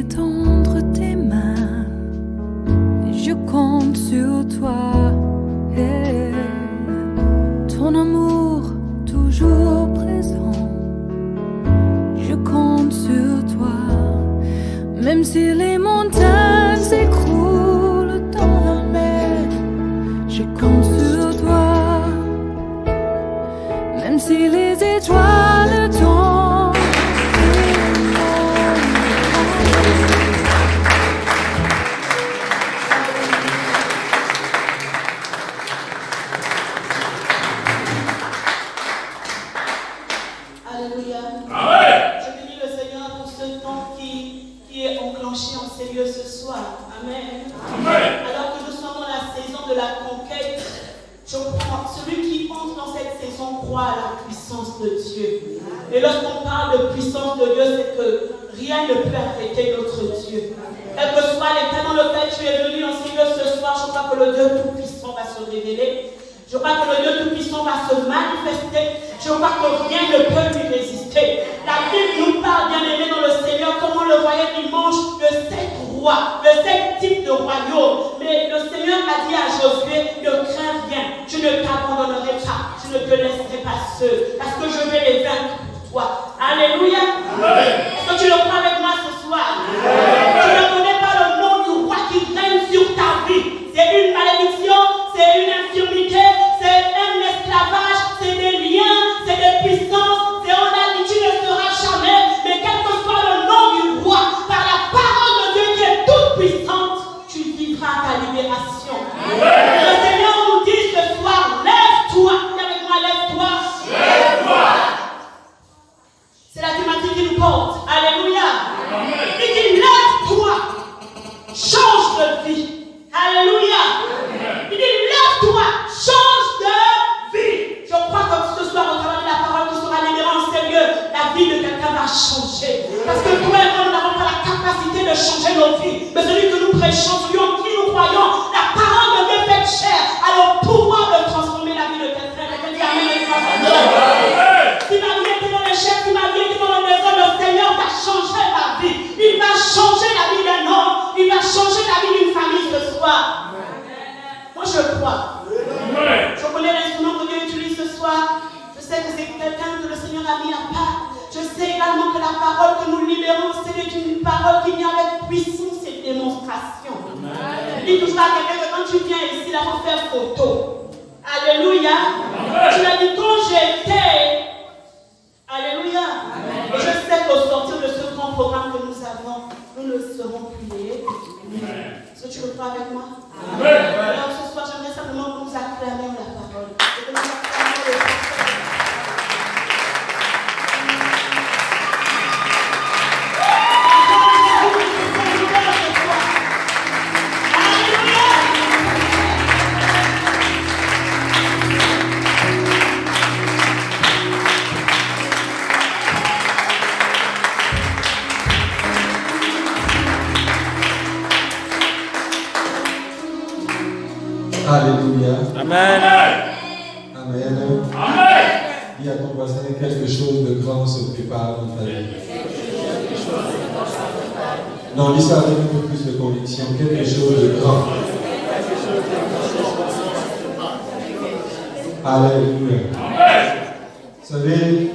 étendre tes mains. Je compte sur toi. Hey. Ton amour toujours présent. Je compte sur toi. Même si les montagnes s'écroulent dans la mer, je compte sur toi. Même si les étoiles tombent. Alléluia. Amen. Je bénis le Seigneur pour ce temps qui est enclenché en ces lieux ce soir. Amen. Amen. Alors que nous sommes dans la saison de la conquête, je crois, celui qui entre dans cette saison croit à la puissance de Dieu. Et lorsqu'on parle de puissance de Dieu, c'est que rien ne peut arrêter notre Dieu. Quel que soit l'état dans lequel tu es venu dans ces lieux ce soir, je crois que le Dieu Tout-Puissant va se révéler. Je crois que le Dieu Tout-Puissant va se manifester. Je crois que rien ne peut lui résister. La Bible nous parle, bien aimé dans le Seigneur, comment le voyait dimanche, de 7 rois, de 7 types de royaumes. Mais le Seigneur a dit à Josué, ne crains rien, je ne t'abandonnerai pas, je ne te laisserai pas seul, parce que je vais les vaincre pour toi. Alléluia. Est-ce que tu le crois avec moi ce soir? Tu ne connais pas le nom du roi qui règne sur ta vie. C'est une malédiction, c'est une infirmité, c'est un esclavage, c'est des liens, c'est des puissances, c'est on a dit tu ne seras jamais, mais quel que soit le nom du roi, par la parole de Dieu qui est toute puissante, tu vivras ta libération. Le Seigneur nous dit ce soir, lève-toi. Dis avec moi, lève-toi. Lève-toi. C'est la thématique qui nous porte. Alléluia. Il dit, lève-toi. Change de vie. Alléluia. Il dit, lève-toi. Change de vie. Je crois que ce soir, au travers de la parole qui sera libérée en ces lieux, la vie de quelqu'un va changer. Parce que toi et moi, nous n'avons pas la capacité de changer nos vies. Mais celui que nous prêchons, celui en qui nous croyons, la parole de Dieu faite chair, a le pouvoir de transformer la vie de quelqu'un. Quelqu'un dit amen et grâce à Dieu. Si ma vie était dans l'échec, si ma vie était dans le désert, le Seigneur va changer ma vie. Il va changer la vie d'un homme. Il va changer la vie d'une famille ce soir. Moi, je crois. Je connais l'instrument que Dieu utilise ce soir. Je sais que c'est quelqu'un que le Seigneur a mis à part. Je sais également que la parole que nous libérons, c'est une parole qui vient avec puissance et démonstration. Dis toujours à quelqu'un que quand tu viens ici, il faut faire photo. Alléluia. Tu l'as dit quand j'étais. Alléluia. Et je sais qu'au sortir de ce grand programme que nous avons, nous ne serons plus les. Est-ce que tu le crois avec moi? Alors ce soir, j'aimerais simplement que nous acclamions la parole. Et que nous acclamions le pasteur. Alléluia. Amen. Amen. Amen. Dis à ton voisin, quelque chose de grand se prépare dans ta vie. Non, dis ça avec un peu plus de conviction. Quelque chose de grand. Alléluia. Vous savez,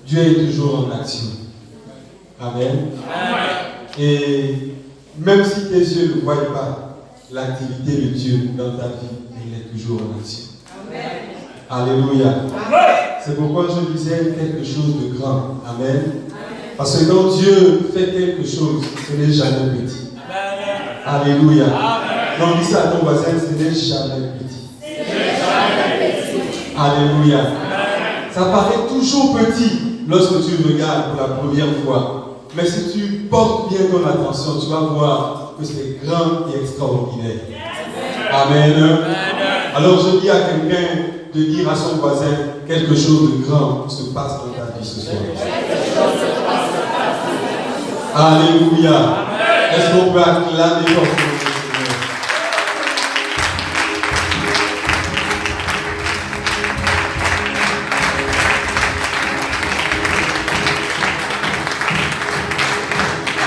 Dieu est toujours en action. Amen. Et même si tes yeux ne voient pas l'activité de Dieu dans ta vie, il est toujours en action. Alléluia. C'est pourquoi je disais quelque chose de grand. Amen. Parce que quand Dieu fait quelque chose, ce n'est jamais petit. Alléluia. Donc dis ça à ton voisin, ce n'est jamais petit. Alléluia. Ça paraît toujours petit lorsque tu le regardes pour la première fois. Mais si tu portes bien ton attention, tu vas voir que c'est grand et extraordinaire. Amen. Alors je dis à quelqu'un de dire à son voisin, quelque chose de grand se passe dans ta vie ce soir. Alléluia. Est-ce qu'on peut acclamer pour le Seigneur?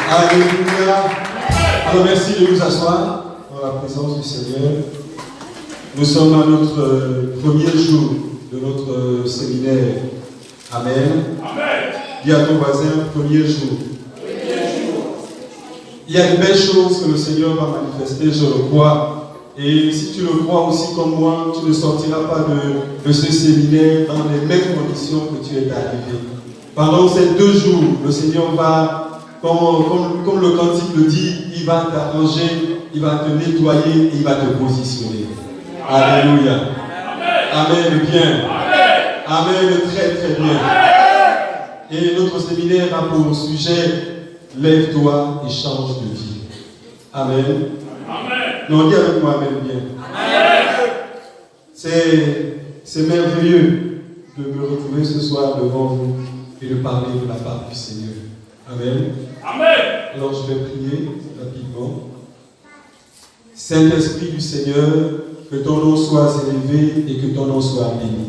Alléluia. Alors merci de nous asseoir dans la présence du Seigneur. Nous sommes à notre premier jour de notre séminaire. Amen. Amen. Dis à ton voisin, premier jour. Il y a de belles choses que le Seigneur va manifester, je le crois. Et si tu le crois aussi comme moi, tu ne sortiras pas de ce séminaire dans les mêmes conditions que tu es arrivé. Pendant ces 2 jours, le Seigneur va, comme le cantique le dit, il va t'arranger, il va te nettoyer et il va te positionner. Alléluia. Amen. Bien. Amen. Très très bien. Et notre séminaire a pour sujet lève-toi et change de vie. Amen. Non, dis avec moi Amen bien. C'est merveilleux de me retrouver ce soir devant vous et de parler de la part du Seigneur. Amen. Alors je vais prier rapidement. Saint-Esprit du Seigneur, que ton nom soit élevé et que ton nom soit béni.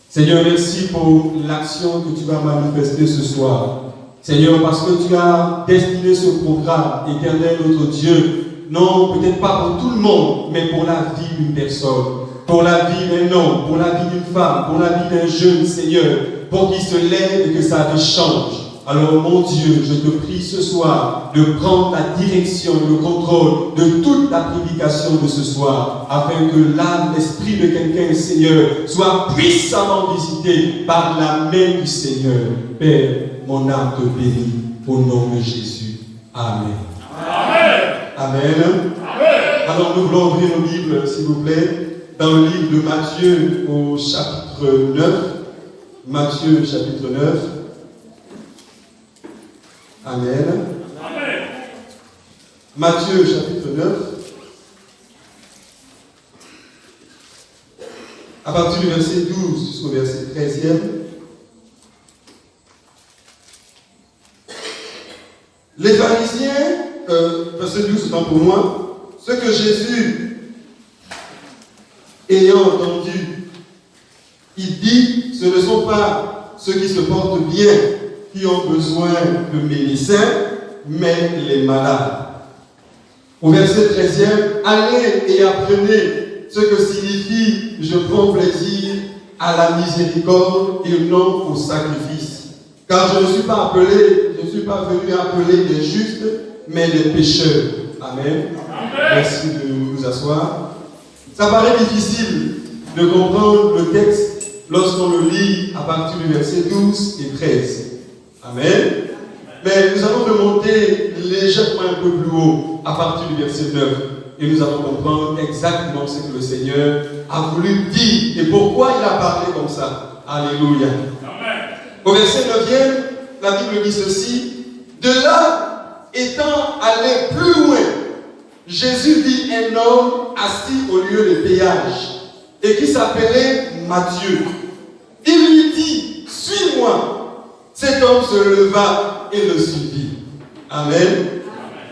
Seigneur, merci pour l'action que tu vas manifester ce soir. Seigneur, parce que tu as destiné ce programme, éternel notre Dieu, non, peut-être pas pour tout le monde, mais pour la vie d'une personne, pour la vie d'un homme, pour la vie d'une femme, pour la vie d'un jeune, Seigneur, pour qu'il se lève et que sa vie change. Alors, mon Dieu, je te prie ce soir de prendre la direction, le contrôle de toute la prédication de ce soir, afin que l'âme, l'esprit de quelqu'un, Seigneur, soit puissamment visité par la main du Seigneur. Père, mon âme te bénit au nom de Jésus. Amen. Amen. Alors nous voulons ouvrir nos Bibles, s'il vous plaît, dans le livre de Matthieu au chapitre 9. Matthieu chapitre 9. Amen. Matthieu chapitre 9. À partir du verset 12 jusqu'au verset 13e. Les pharisiens, verset 12 c'est pour moi, ce que Jésus, ayant entendu, il dit, ce ne sont pas ceux qui se portent bien qui ont besoin de médecins, mais les malades. Au verset 13e, allez et apprenez ce que signifie je prends plaisir à la miséricorde et non au sacrifice. Car je ne suis pas venu appeler les justes, mais les pécheurs. Amen. Merci de nous asseoir. Ça paraît difficile de comprendre le texte lorsqu'on le lit à partir du verset 12 et 13. Amen. Mais nous allons remonter légèrement un peu plus haut à partir du verset 9. Et nous allons comprendre exactement ce que le Seigneur a voulu dire et pourquoi il a parlé comme ça. Alléluia. Au verset 9e, la Bible dit ceci. De là, étant allé plus loin, Jésus vit un homme assis au lieu de péage et qui s'appelait Matthieu. Il lui dit, suis-moi. Cet homme se leva et le suivit. Amen.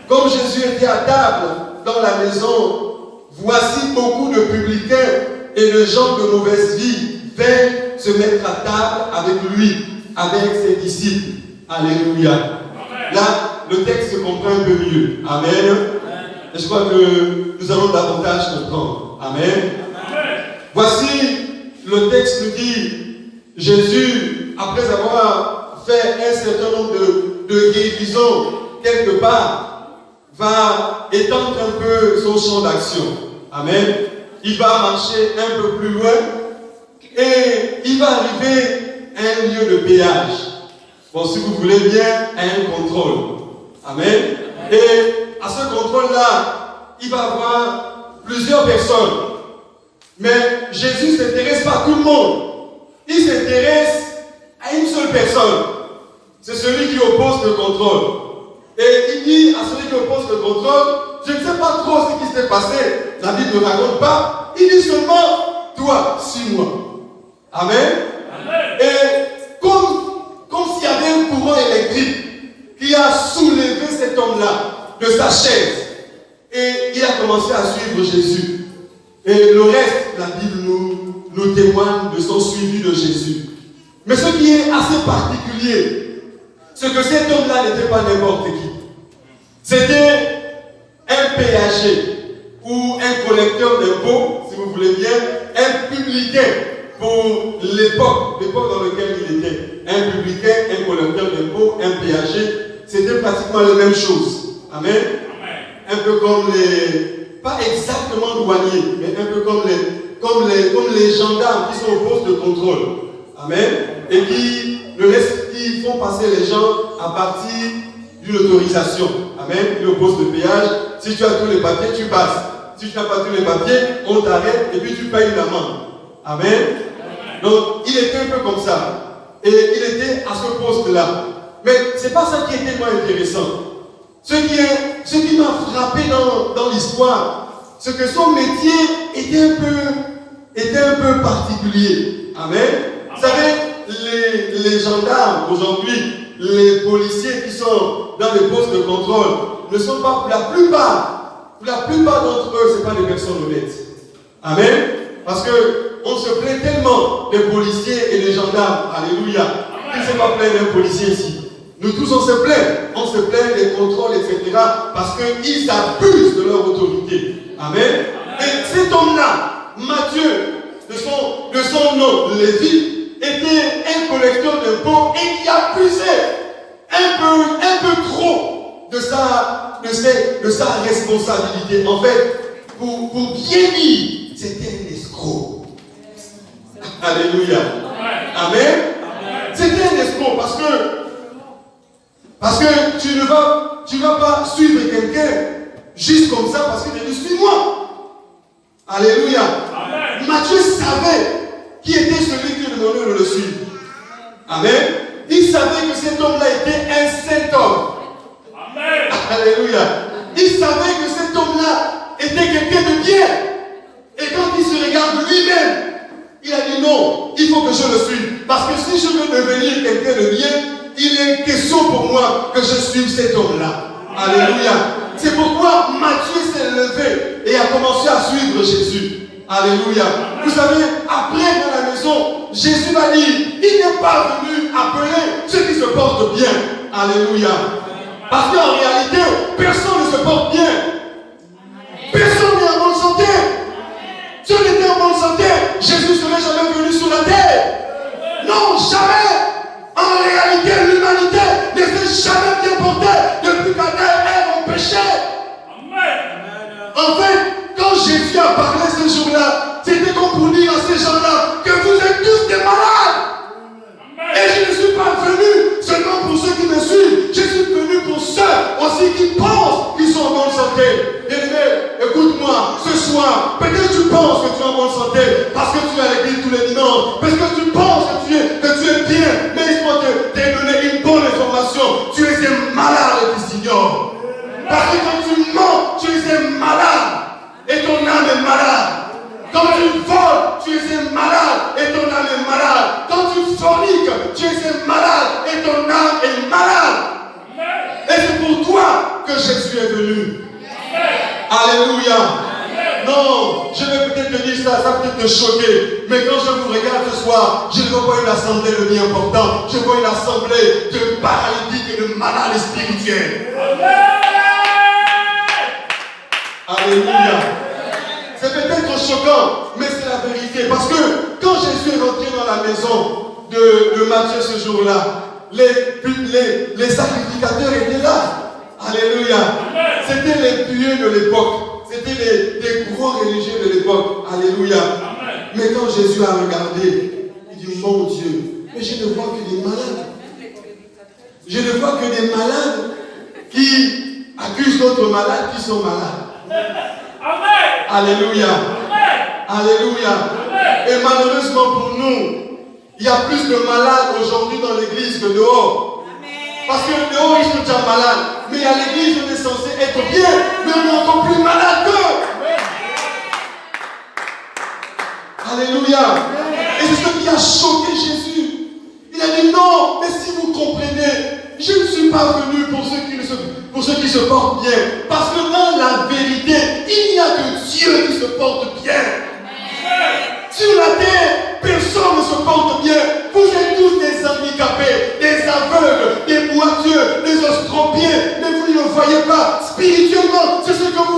Comme Jésus était à table dans la maison, voici beaucoup de publicains et de gens de mauvaise vie vinrent se mettre à table avec lui, avec ses disciples. Alléluia. Amen. Là, le texte se comprend un peu mieux. Amen. Et je crois que nous allons davantage comprendre. Amen. Amen. Voici, le texte nous dit, Jésus, après avoir fait un certain nombre de guérisons quelque part, va étendre un peu son champ d'action. Amen. Il va marcher un peu plus loin et il va arriver à un lieu de péage. Bon, si vous voulez bien, à un contrôle. Amen. Et à ce contrôle-là, il va avoir plusieurs personnes. Mais Jésus ne s'intéresse pas à tout le monde. Il s'intéresse à une seule personne. C'est celui qui oppose le contrôle. Et il dit à celui qui oppose le contrôle, je ne sais pas trop ce qui s'est passé. La Bible ne raconte pas. Il dit seulement, toi, suis-moi. Amen. Amen. Et comme s'il y avait un courant électrique qui a soulevé cet homme-là de sa chaise. Et il a commencé à suivre Jésus. Et le reste, la Bible nous témoigne de son suivi de Jésus. Mais ce qui est assez particulier, c'est que cet homme-là n'était pas n'importe qui. C'était un péager ou un collecteur d'impôts, si vous voulez bien, un publicain pour l'époque dans laquelle il était. Un publicain, un collecteur d'impôts, un péager, c'était pratiquement les mêmes choses. Amen. Un peu comme les, pas exactement douaniers, mais un peu comme les gendarmes qui sont au poste de contrôle. Amen. Et qui font passer les gens à partir d'une autorisation. Amen. Au poste de péage, si tu as tous les papiers, tu passes. Si tu n'as pas tous les papiers, on t'arrête et puis tu payes une amende. Amen. Donc, il était un peu comme ça. Et il était à ce poste-là. Mais ce n'est pas ça qui est tellement intéressant. Ce qui m'a frappé dans l'histoire, c'est que son métier était un peu particulier. Amen. Vous savez, les gendarmes aujourd'hui, les policiers qui sont dans les postes de contrôle, ne sont pas, pour la plupart d'entre eux, ce ne sont pas des personnes honnêtes. Amen. Parce qu'on se plaint tellement des policiers et des gendarmes. Alléluia. Qui ne s'est pas plaint d'un policier ici? Nous tous on se plaint des contrôles, etc. parce qu'ils abusent de leur autorité. Amen. Et cet homme-là, Matthieu, de son nom, Lévi, était un collecteur d'impôts et qui abusait un peu trop de sa responsabilité. En fait, pour bien dire, c'était un escroc. Alléluia. Amen. C'était un escroc parce que tu ne vas pas suivre quelqu'un juste comme ça parce que tu dis suis-moi. Alléluia. Amen. Matthieu savait qui était celui qui lui demandait de le suivre. Amen. Il savait que cet homme-là était un saint homme. Amen. Alléluia. Il savait que cet homme-là était quelqu'un de bien. Et quand il se regarde lui-même, il a dit non, il faut que je le suive. Parce que si je veux devenir quelqu'un de bien, il est question pour moi que je suive cet homme-là. Alléluia. C'est pourquoi Matthieu s'est levé et a commencé à suivre Jésus. Alléluia. Vous savez, après dans la maison, Jésus m'a dit, il n'est pas venu appeler ceux qui se portent bien. Alléluia. Parce qu'en réalité, personne ne se porte bien. Personne n'est en bonne santé. Si on était en bonne santé, Jésus ne serait jamais venu sur la terre. Non, jamais. En réalité, l'humanité ne s'est jamais bien portée depuis qu'Adam et Ève ont péché. En fait, quand Jésus a parlé ce jour-là, c'était comme pour dire à ces gens-là que vous êtes tous des malades. Et je ne suis pas venu seulement pour ceux qui me suivent. Je suis venu pour ceux aussi qui pensent qu'ils sont en bonne santé. Bien-aimé, écoute-moi, ce soir, peut-être tu penses que tu es en bonne santé parce que tu es à l'église tous les dimanches, parce que tu penses que tu es bien, mais il faut te donner une bonne information. Tu es un malade et tu ignores. Parce que quand tu mens, tu es un malade et ton âme est malade. Quand tu voles, tu es un malade et ton âme est malade. Quand tu forniques, tu es un malade et ton âme est malade. Et c'est pour toi que Jésus est venu. Alléluia. Non, je vais peut-être te dire ça, ça peut peut-être te choquer. Mais quand je vous regarde ce soir, je ne vois pas une assemblée de bien important. Je vois une assemblée de paralytiques et de malades spirituels. Alléluia. C'est peut-être choquant, mais c'est la vérité. Parce que quand Jésus est rentré dans la maison de Matthieu ce jour-là, les sacrificateurs étaient là. Alléluia. C'était les pieux de l'époque. C'était les gros religieux de l'époque. Alléluia. Mais quand Jésus a regardé, il dit, mon Dieu, mais je ne vois que des malades. Je ne vois que des malades qui accusent d'autres malades qui sont malades. Alléluia. Alléluia. Et malheureusement pour nous, il y a plus de malades aujourd'hui dans l'église que dehors. Parce que dehors, ils sont déjà malades. Mais à l'église, on est censé être bien, mais on est encore plus malade qu'eux. Alléluia. Et c'est ce qui a choqué Jésus. Il a dit non, mais si vous comprenez, je ne suis pas venu pour ceux qui se portent bien. Parce que dans la vérité, il n'y a que Dieu qui se porte bien. Sur la terre, personne ne se porte bien. Vous êtes tous des handicapés, des aveugles, des boiteux, des ostropiens, mais vous ne le voyez pas.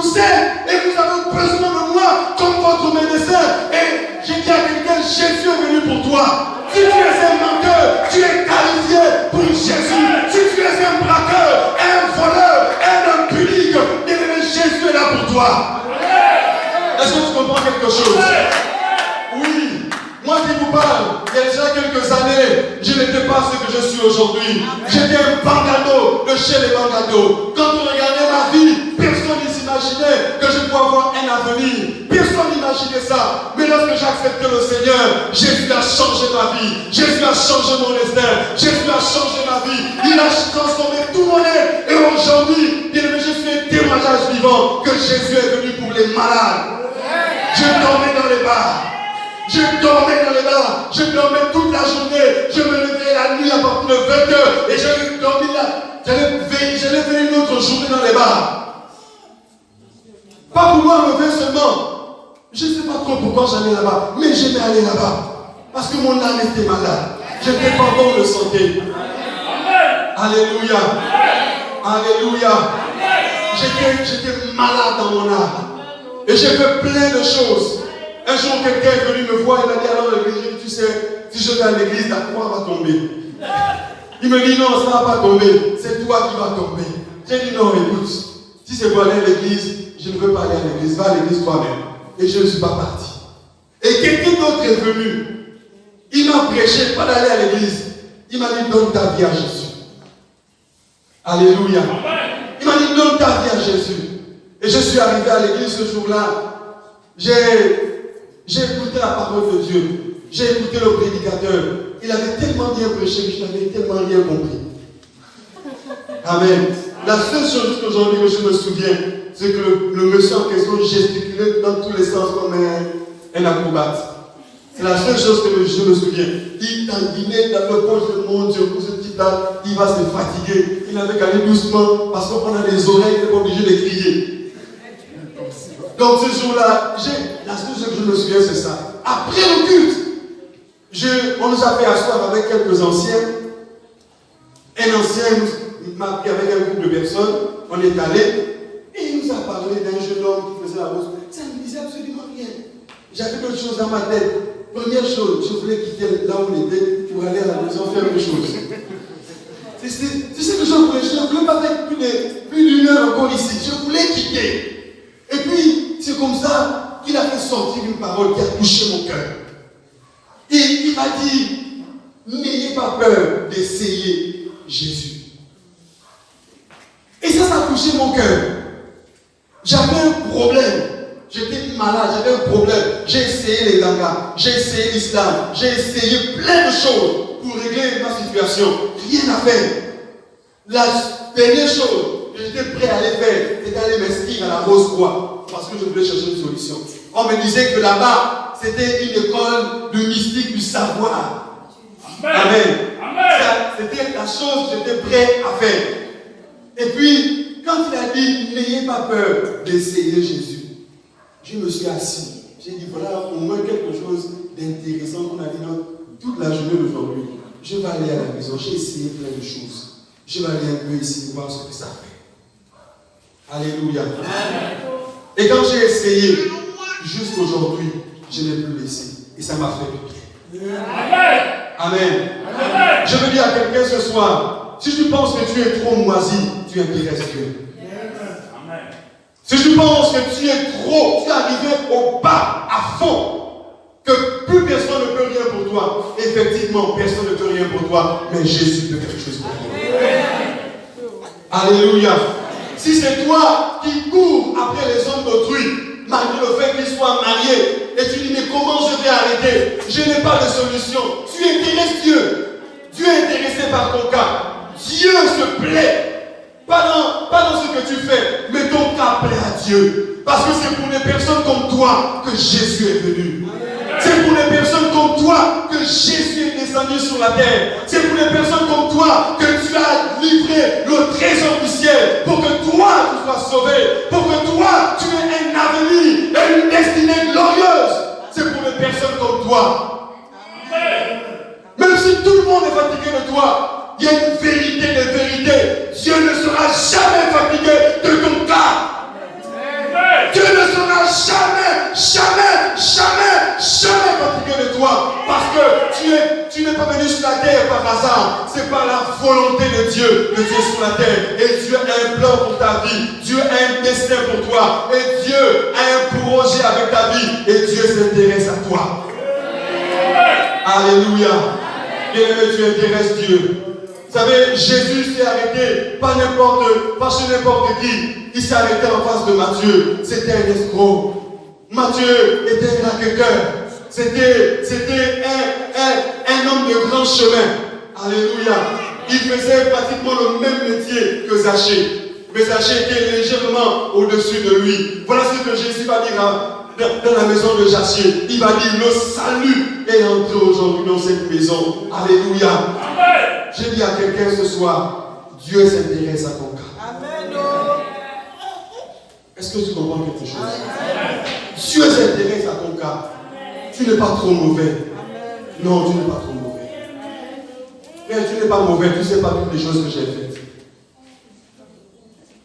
vous aime et vous avez besoin de moi comme votre médecin. Et j'ai dit à quelqu'un, Jésus est venu pour toi. Si tu es un menteur, tu es qualifié pour Jésus. Si tu es un braqueur, un voleur, un impudique, bien-aimé, Jésus est là pour toi. Est-ce que tu comprends quelque chose? Oui. Moi qui vous parle, il y a déjà quelques années, je n'étais pas ce que je suis aujourd'hui. J'étais un bangado de chez les bangados. Quand on regardait ma vie, personne ne s'imaginait que je pouvais avoir un avenir. Personne n'imaginait ça. Mais lorsque j'ai accepté le Seigneur, Jésus a changé ma vie. Jésus a changé mon destin. Jésus a changé ma vie. Il a transformé tout mon être. Et aujourd'hui, bien aimé, je suis un témoignage vivant que Jésus est venu pour les malades. Je dormais dans les bars. Je dormais dans les bars, je dormais toute la journée, je me levais la nuit à partir de 20h et je dormais là. J'allais faire une autre journée dans les bars. Pas pour moi me lever seulement. Je ne sais pas trop pourquoi j'allais là-bas, mais j'aimais aller là-bas. Parce que mon âme était malade. Je n'étais pas bon de santé. Alléluia. Alléluia. J'étais malade dans mon âme. Et j'ai fait plein de choses. Un jour, quelqu'un est venu me voir, il m'a dit, alors l'église, tu sais, si je vais à l'église, ta croix va tomber. Il me dit, non, ça ne va pas tomber, c'est toi qui vas tomber. J'ai dit, non, écoute, si c'est pour aller à l'église, je ne veux pas aller à l'église, va à l'église toi-même. Et je ne suis pas parti. Et quelqu'un d'autre est venu, il m'a prêché, pas d'aller à l'église. Il m'a dit, donne ta vie à Jésus. Alléluia. Il m'a dit, donne ta vie à Jésus. Et je suis arrivé à l'église ce jour-là. J'ai écouté la parole de Dieu. J'ai écouté le prédicateur. Il avait tellement bien prêché que je n'avais tellement rien compris. Amen. La seule chose qu'aujourd'hui que je me souviens, c'est que le monsieur en question gesticulait dans tous les sens comme un acrobate. C'est la seule chose que je me souviens. Il tanguinait dans le poche de mon Dieu pour ce type-là. Il va se fatiguer. Il avait qu'à aller doucement parce qu'on a des oreilles, il n'est pas obligé de crier. Donc ce jour-là, la seule chose que je me souviens, c'est ça. Après le culte, on nous a fait asseoir avec quelques anciens. Un ancien m'a pris avec un groupe de personnes. On est allé et il nous a parlé d'un jeune homme qui faisait la rose. Ça ne me disait absolument rien. J'avais d'autres choses dans ma tête. Première chose, je voulais quitter là où on était pour aller à la maison faire autre chose. C'est ce que je voulais. Je ne voulais pas faire plus d'une heure encore ici. Je voulais quitter. Et puis, c'est comme ça qu'il a fait sortir une parole qui a touché mon cœur. Et il m'a dit, n'ayez pas peur d'essayer Jésus. Et ça a touché mon cœur. J'avais un problème. J'étais malade, j'avais un problème. J'ai essayé les gangas, j'ai essayé l'islam, j'ai essayé plein de choses pour régler ma situation. Rien à faire. La dernière chose que j'étais prêt à aller faire, c'était aller m'inscrire à la Rose-Croix parce que je voulais chercher une solution. On me disait que là-bas, c'était une école de mystique du savoir. Amen. C'était la chose que j'étais prêt à faire. Et puis, quand il a dit, n'ayez pas peur d'essayer Jésus, je me suis assis. J'ai dit, voilà au moins quelque chose d'intéressant qu'on a dit dans toute la journée d'aujourd'hui. Je vais aller à la maison, j'ai essayé plein de choses. Je vais aller un peu ici voir ce que ça fait. Alléluia. Et quand j'ai essayé, jusqu'aujourd'hui, je n'ai plus laissé. Et ça m'a fait du bien. Amen. Je veux dire à quelqu'un ce soir, si tu penses que tu es trop moisi, tu intéresses Dieu. Si tu penses que tu es arrivé au bas, à fond, que plus personne ne peut rien pour toi, effectivement, personne ne peut rien pour toi, mais Jésus peut quelque chose pour toi. Alléluia. Si c'est toi qui cours après les hommes d'autrui, malgré le fait qu'ils soient mariés, et tu dis, mais comment je vais arrêter? Je n'ai pas de solution. Tu intéresses Dieu. Dieu est intéressé par ton cas. Dieu se plaît. Pas dans ce que tu fais, mais ton cas plaît à Dieu. Parce que c'est pour les personnes comme toi que Jésus est venu. C'est pour les personnes comme toi que Jésus est descendu sur la terre. C'est pour les personnes comme toi que tu as livré le trésor du ciel. Pour que toi, tu sois sauvé. Pour que toi, tu aies un avenir et une destinée glorieuse. C'est pour les personnes comme toi. Même si tout le monde est fatigué de toi, il y a une vérité de vérité. Dieu ne sera jamais fatigué de ton cas. volonté de Dieu sur la terre. Et Dieu a un plan pour ta vie. Dieu a un destin pour toi. Et Dieu a un projet avec ta vie. Et Dieu s'intéresse à toi. Alléluia. Bien-aimé, tu intéresses Dieu. Vous savez, Jésus s'est arrêté pas chez n'importe qui. Il s'est arrêté en face de Matthieu. C'était un escroc. Matthieu était un raqueteur. C'était un homme de grand chemin. Alléluia. Il faisait pratiquement le même métier que Zachée. Mais Zachée était légèrement au-dessus de lui. Voilà ce que Jésus va dire dans la maison de Zachée. Il va dire, le salut est entré aujourd'hui dans cette maison. Alléluia. Amen. J'ai dit à quelqu'un ce soir, Dieu s'intéresse à ton cas. Amen. Est-ce que tu comprends quelque chose? Amen. Dieu s'intéresse à ton cas. Tu n'es pas trop mauvais. Non, tu n'es pas trop mauvais. Mais tu n'es pas mauvais, tu ne sais pas toutes les choses que j'ai faites.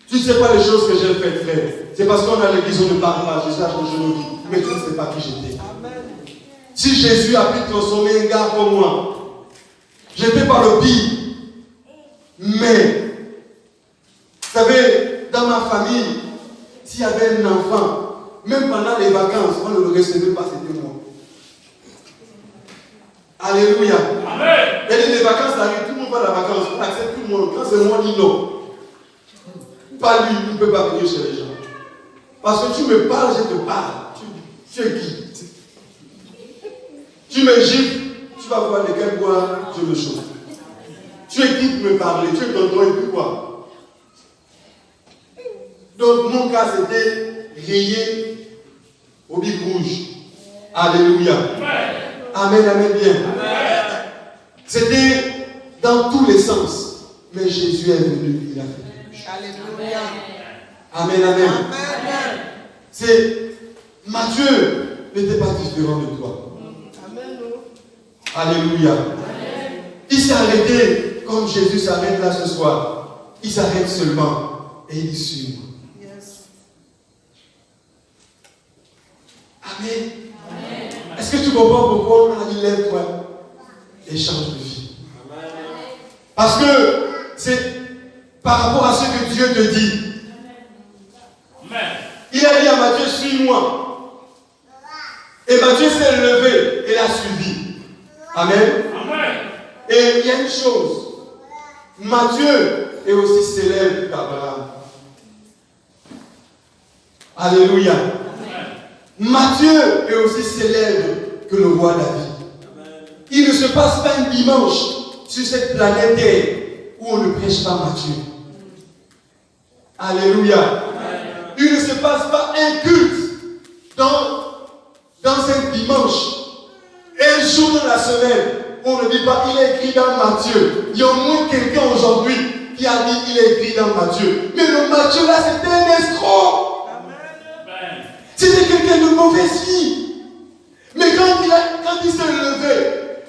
Tu ne sais pas les choses que j'ai faites, frère. C'est parce qu'on a l'église, on ne parle pas. Je sais à ton genou, mais tu ne sais pas qui j'étais. Si Jésus a pu transformer un gars comme moi, je n'étais pas le pire. Mais, vous savez, dans ma famille, s'il y avait un enfant, même pendant les vacances, on ne le recevait pas, c'était moi. Alléluia. Amen. Et les vacances arrivent, tout le monde va à la vacance, on accepte tout le monde. Quand c'est moi, dit non. Pas lui, il ne peut pas venir chez les gens. Parce que tu me parles, je te parle. Tu es qui? Tu me gifles, tu vas voir de quel bois je me chauffe. Tu es qui pour me parler? Tu es tonton et puis quoi? Donc mon cas c'était rayé au bic rouge. Alléluia. Amen, amen bien. Amen. C'était dans tous les sens. Mais Jésus est venu, il a fait. Alléluia. Amen, amen. Amen. C'est Matthieu n'était pas différent de toi. Amen. Alléluia. Amen. Il s'est arrêté comme Jésus s'arrête là ce soir. Il s'arrête seulement et il suit. Yes. Amen. Amen. Est-ce que tu comprends pourquoi on a dit lève-toi et change de vie? Amen. Parce que c'est par rapport à ce que Dieu te dit. Amen. Il a dit à Matthieu, suis-moi. Et Matthieu s'est levé et l'a suivi. Amen. Amen. Et il y a une chose. Matthieu est aussi célèbre qu'Abraham. Alléluia. Amen. Matthieu est aussi célèbre que le roi David. Amen. Il ne se passe pas un dimanche sur cette planète Terre où on ne prêche pas Matthieu. Alléluia. Amen. Il ne se passe pas un culte dans un dimanche. Et un jour dans la semaine, on ne dit pas, il est écrit dans Matthieu. Il y a au moins quelqu'un aujourd'hui qui a dit, il est écrit dans Matthieu. Mais le Matthieu là, c'était un escroc. Amen. C'était quelqu'un de mauvaise vie. Mais quand il s'est levé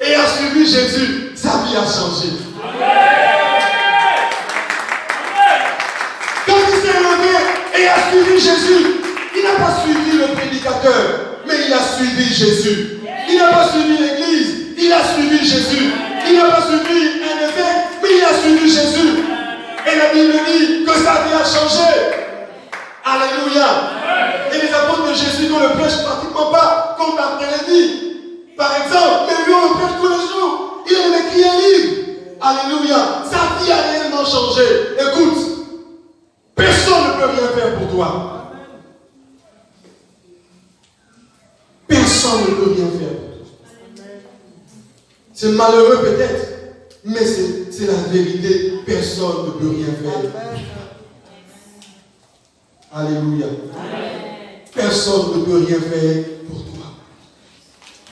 et a suivi Jésus, sa vie a changé. Amen. Quand il s'est levé et a suivi Jésus, il n'a pas suivi le prédicateur, mais il a suivi Jésus. Il n'a pas suivi l'église, il a suivi Jésus. Il n'a pas suivi un évêque, mais il a suivi Jésus. Et la Bible dit que sa vie a changé. Alléluia. Et les apôtres de Jésus ne le prêchent pratiquement pas comme Barthélemy, par exemple, mais lui on le prêche tous les jours. Il a écrit un livre. Alléluia. Sa vie a réellement changé. Écoute, personne ne peut rien faire pour toi. Personne ne peut rien faire pour toi. C'est malheureux peut-être, mais c'est la vérité. Personne ne peut rien faire. Alléluia. Personne ne peut rien faire pour toi.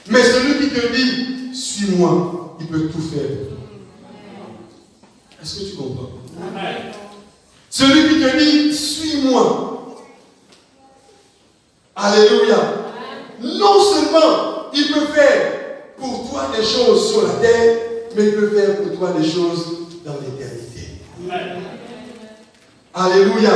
Mais celui qui te dit, suis-moi, il peut tout faire. Est-ce que tu comprends? Celui qui te dit, suis-moi. Alléluia. Non seulement il peut faire pour toi des choses sur la terre, mais il peut faire pour toi des choses dans l'éternité. Alléluia.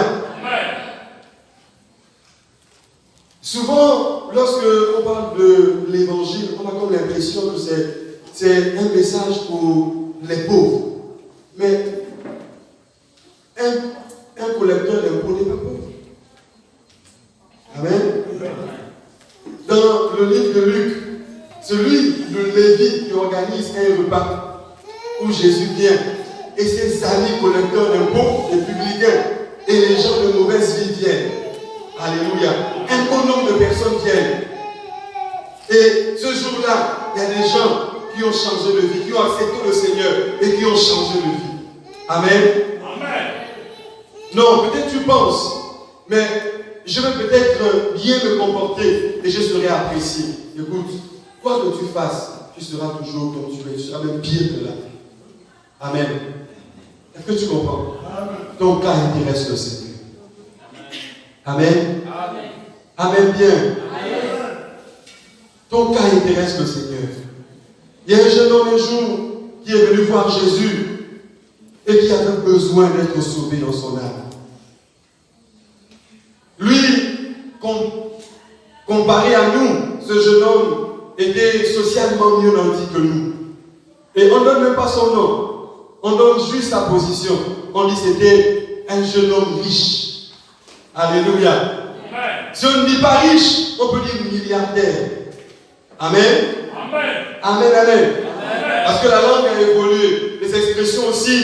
Souvent, lorsque on parle de l'évangile, on a comme l'impression que c'est un message pour les pauvres. Mais un collecteur d'impôts n'est pas pauvre. Amen. Dans le livre de Luc, celui de Lévi qui organise un repas où Jésus vient et ses amis collecteurs d'impôts, les publicains et les gens de mauvaise vie viennent. Alléluia. Un bon nombre de personnes viennent. Et ce jour-là, il y a des gens qui ont changé de vie, qui ont accepté le Seigneur et qui ont changé de vie. Amen. Amen. Non, peut-être tu penses, mais je vais peut-être bien me comporter et je serai apprécié. Écoute, quoi que tu fasses, tu seras toujours comme tu es, tu seras même pire que là. Amen. Est-ce que tu comprends? Ton cas intéresse le Seigneur. Amen. Amen. Amen bien. Amen. Ton cas intéresse le Seigneur. Il y a un jeune homme un jour qui est venu voir Jésus et qui avait besoin d'être sauvé dans son âme. Lui, comparé à nous, ce jeune homme était socialement mieux nanti que nous. Et on ne donne même pas son nom. On donne juste sa position. On dit c'était un jeune homme riche. Alléluia. Amen. Si on ne dit pas riche, on peut dire milliardaire. Amen. Amen. Amen, amen. Amen. Parce que la langue a évolué. Les expressions aussi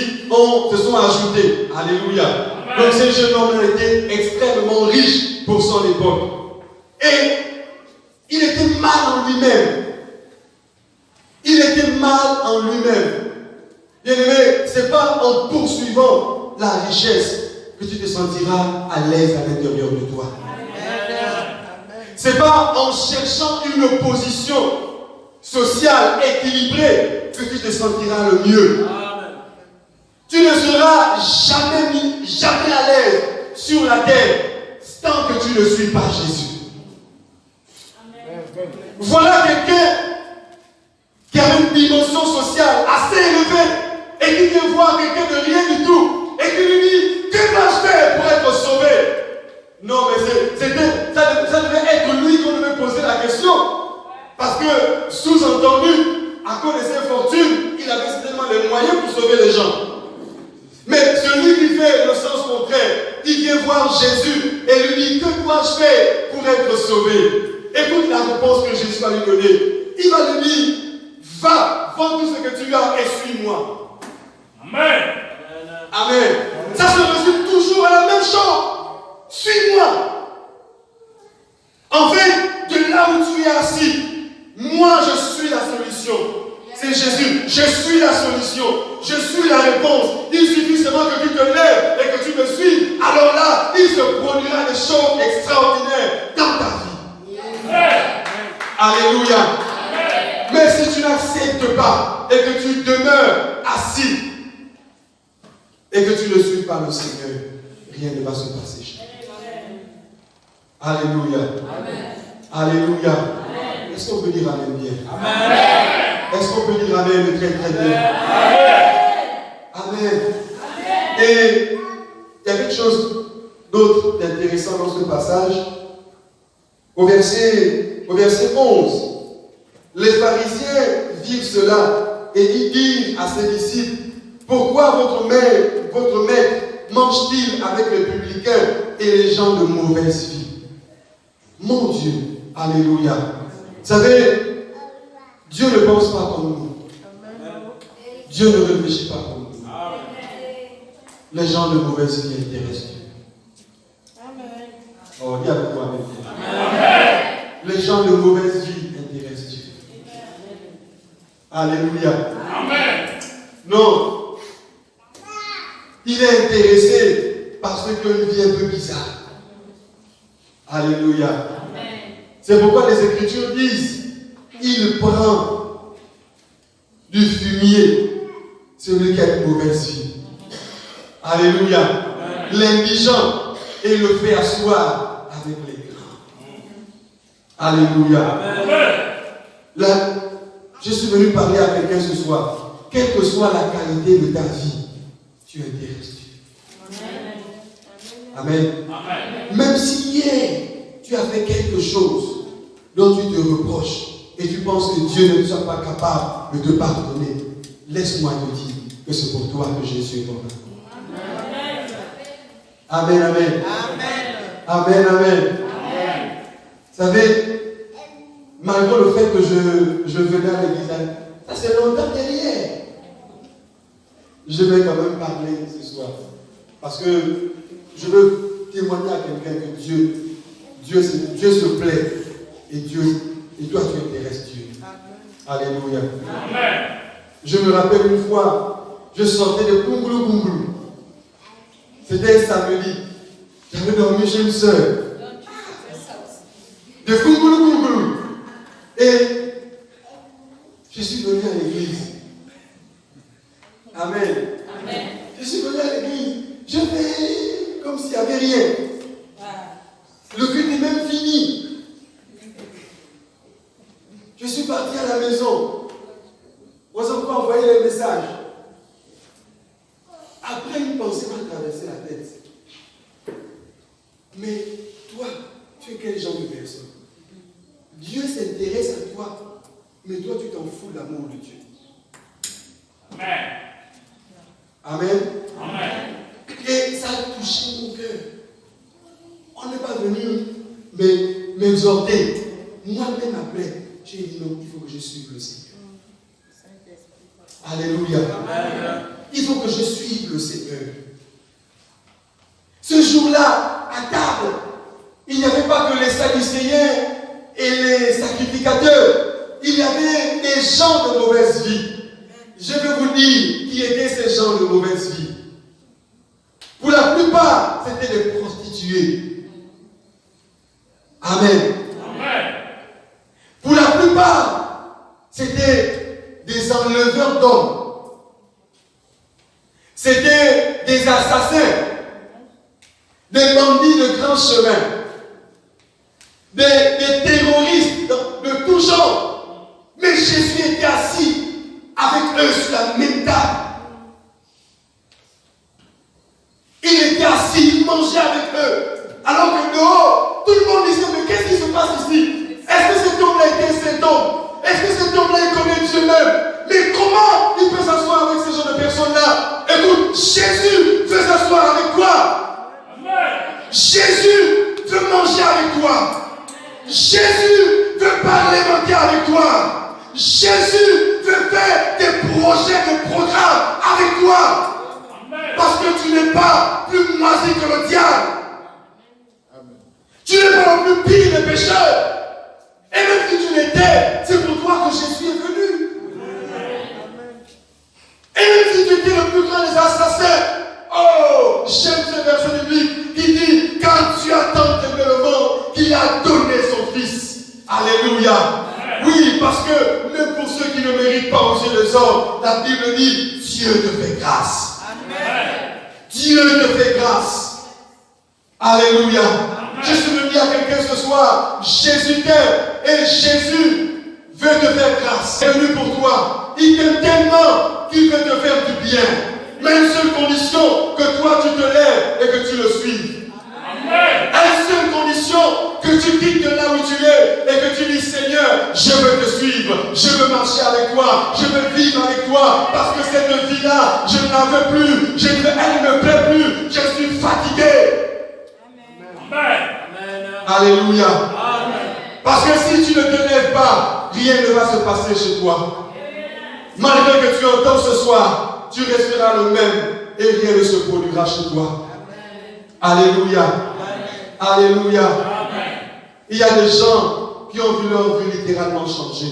se sont ajoutées. Alléluia. Amen. Donc ce jeune homme était extrêmement riche pour son époque. Et il était mal en lui-même. Il était mal en lui-même. Bien aimé, ce n'est pas en poursuivant la richesse que tu te sentiras à l'aise à l'intérieur de toi. Ce n'est pas en cherchant une position sociale équilibrée que tu te sentiras le mieux. Tu ne seras jamais à l'aise sur la terre tant que tu ne suis pas Jésus. Voilà quelqu'un qui a une dimension sociale assez élevée et qui vient voir quelqu'un de rien du tout et qui lui dit: que dois-je faire pour être sauvé? Non, mais ça devait être lui qu'on devait poser la question. Parce que, sous-entendu, à cause de ses fortunes, il avait certainement les moyens pour sauver les gens. Mais celui qui fait le sens contraire, il vient voir Jésus et lui dit: que dois-je faire pour être sauvé? Écoute la réponse que Jésus va lui donner. Il va lui dire: va, vends tout ce que tu as et suis-moi. Amen. Amen. Ça se résume toujours à la même chose. Suis-moi. En fait, de là où tu es assis, moi je suis la solution. C'est Jésus. Je suis la solution. Je suis la réponse. Il suffit seulement que tu te lèves et que tu me suives. Alors là, il se produira des choses extraordinaires dans ta vie. Amen. Alléluia. Mais si tu n'acceptes pas et que tu demeures assis et que tu ne suis pas le Seigneur, rien ne va se passer chez toi. Alléluia. Amen. Alléluia. Amen. Est-ce qu'on peut dire Amen bien? Amen. Est-ce qu'on peut dire Amen très très bien? Amen. Amen. Et il y a quelque chose d'autre d'intéressant dans ce passage. Au verset 11, les pharisiens virent cela et ils dirent à ses disciples: pourquoi votre maître mange-t-il avec les publicains et les gens de mauvaise vie? Mon Dieu, alléluia. Vous savez, Dieu ne pense pas comme nous. Dieu ne réfléchit pas comme nous. Les gens de mauvaise vie intéressent Dieu. Oh, dis avec moi, amen. Les gens de mauvaise vie intéressent Dieu. Alléluia. Amen. Non. Il est intéressé parce qu'une vie un peu bizarre. Alléluia. Amen. C'est pourquoi les Écritures disent: il prend du fumier celui qui a une mauvaise vie. Alléluia. L'indigent et le fait asseoir avec les grands. Alléluia. Amen. Là, je suis venu parler à quelqu'un ce soir. Quelle que soit la qualité de ta vie, tu intéresses Dieu. Amen. Amen. Même si hier, tu as fait quelque chose dont tu te reproches et tu penses que Dieu ne soit pas capable de te pardonner, laisse-moi te dire que c'est pour toi que Jésus est mort. Amen, amen. Amen, amen. Vous savez, malgré le fait que je venais à l'église, ça c'est longtemps derrière. Je vais quand même parler ce soir. Parce que je veux témoigner à quelqu'un que Dieu se plaît. Et toi tu intéresses Dieu. Alléluia. Amen. Je me rappelle une fois, je sortais de Kunglou. C'était un samedi. J'avais dormi chez une soeur. De Kunglou. Et je suis venu à l'église. Amen. Je suis venu à l'église. Je fais comme s'il n'y avait rien. Le culte est même fini. Je suis parti à la maison. Vous avez pas envoyé les messages. Après, une pensée m'a traversé la tête. Mais toi, tu es quel genre de personne? Dieu s'intéresse à toi, mais toi, tu t'en fous de l'amour de Dieu. Amen. Amen. Amen. Et ça a touché mon cœur. On n'est pas venu m'exhorter. Moi-même après, j'ai dit non, il faut que je suive le Seigneur. Alléluia. Amen. Il faut que je suive le Seigneur. Ce jour-là, à table, il n'y avait pas que les Sadducéens et les sacrificateurs. Il y avait des gens de mauvaise vie. Je vais vous dire qui étaient ces gens de mauvaise vie. Pour la plupart, c'était des prostituées. Amen. Amen. Pour la plupart, c'était des enleveurs d'hommes. C'était des assassins, des bandits de grand chemin, des terroristes de tout genre. Mais Jésus était assis avec eux sur la même table. Il était assis, il mangeait avec eux. Alors que dehors, tout le monde disait, mais qu'est-ce qui se passe ici? Est-ce que cet homme-là était cet homme? Est-ce que cet homme-là, il connaît Dieu même? Mais comment il peut s'asseoir avec ce genre de personnes-là? Écoute, Jésus veut s'asseoir avec toi. Amen. Jésus veut manger avec toi. Jésus veut parlementer avec toi. Jésus veut faire des projets, des programmes avec toi. Amen. Parce que tu n'es pas plus moisi que le diable. Tu n'es pas non plus pire des pécheurs. Et même si tu l'étais, c'est pour toi que Jésus est venu. Et même si tu étais le plus grand des assassins, oh, j'aime ce verset biblique qui dit, quand tu as tant aimé le monde, qu'il a donné son Fils. Alléluia. Oui, parce que même pour ceux qui ne méritent pas aux yeux des hommes, la Bible dit, Dieu te fait grâce. Amen. Dieu te fait grâce. Alléluia. Je suis venu à quelqu'un ce soir. Jésus t'aime et Jésus veut te faire grâce. Il est venu pour toi. Il t'aime tellement qu'il veut te faire du bien. Mais une seule condition, que toi tu te lèves et que tu le suives. Amen. Une seule condition, que tu quittes de là où tu es et que tu dis, Seigneur, je veux te suivre, je veux marcher avec toi, je veux vivre avec toi, parce que cette vie-là, je ne la veux plus, elle ne me plaît plus, je suis fatigué. Amen. Alléluia. Amen. Parce que si tu ne te lèves pas, rien ne va se passer chez toi. Malgré que tu entends ce soir, tu resteras le même et rien ne se produira chez toi. Alléluia. Alléluia. Il y a des gens qui ont vu leur vie littéralement changer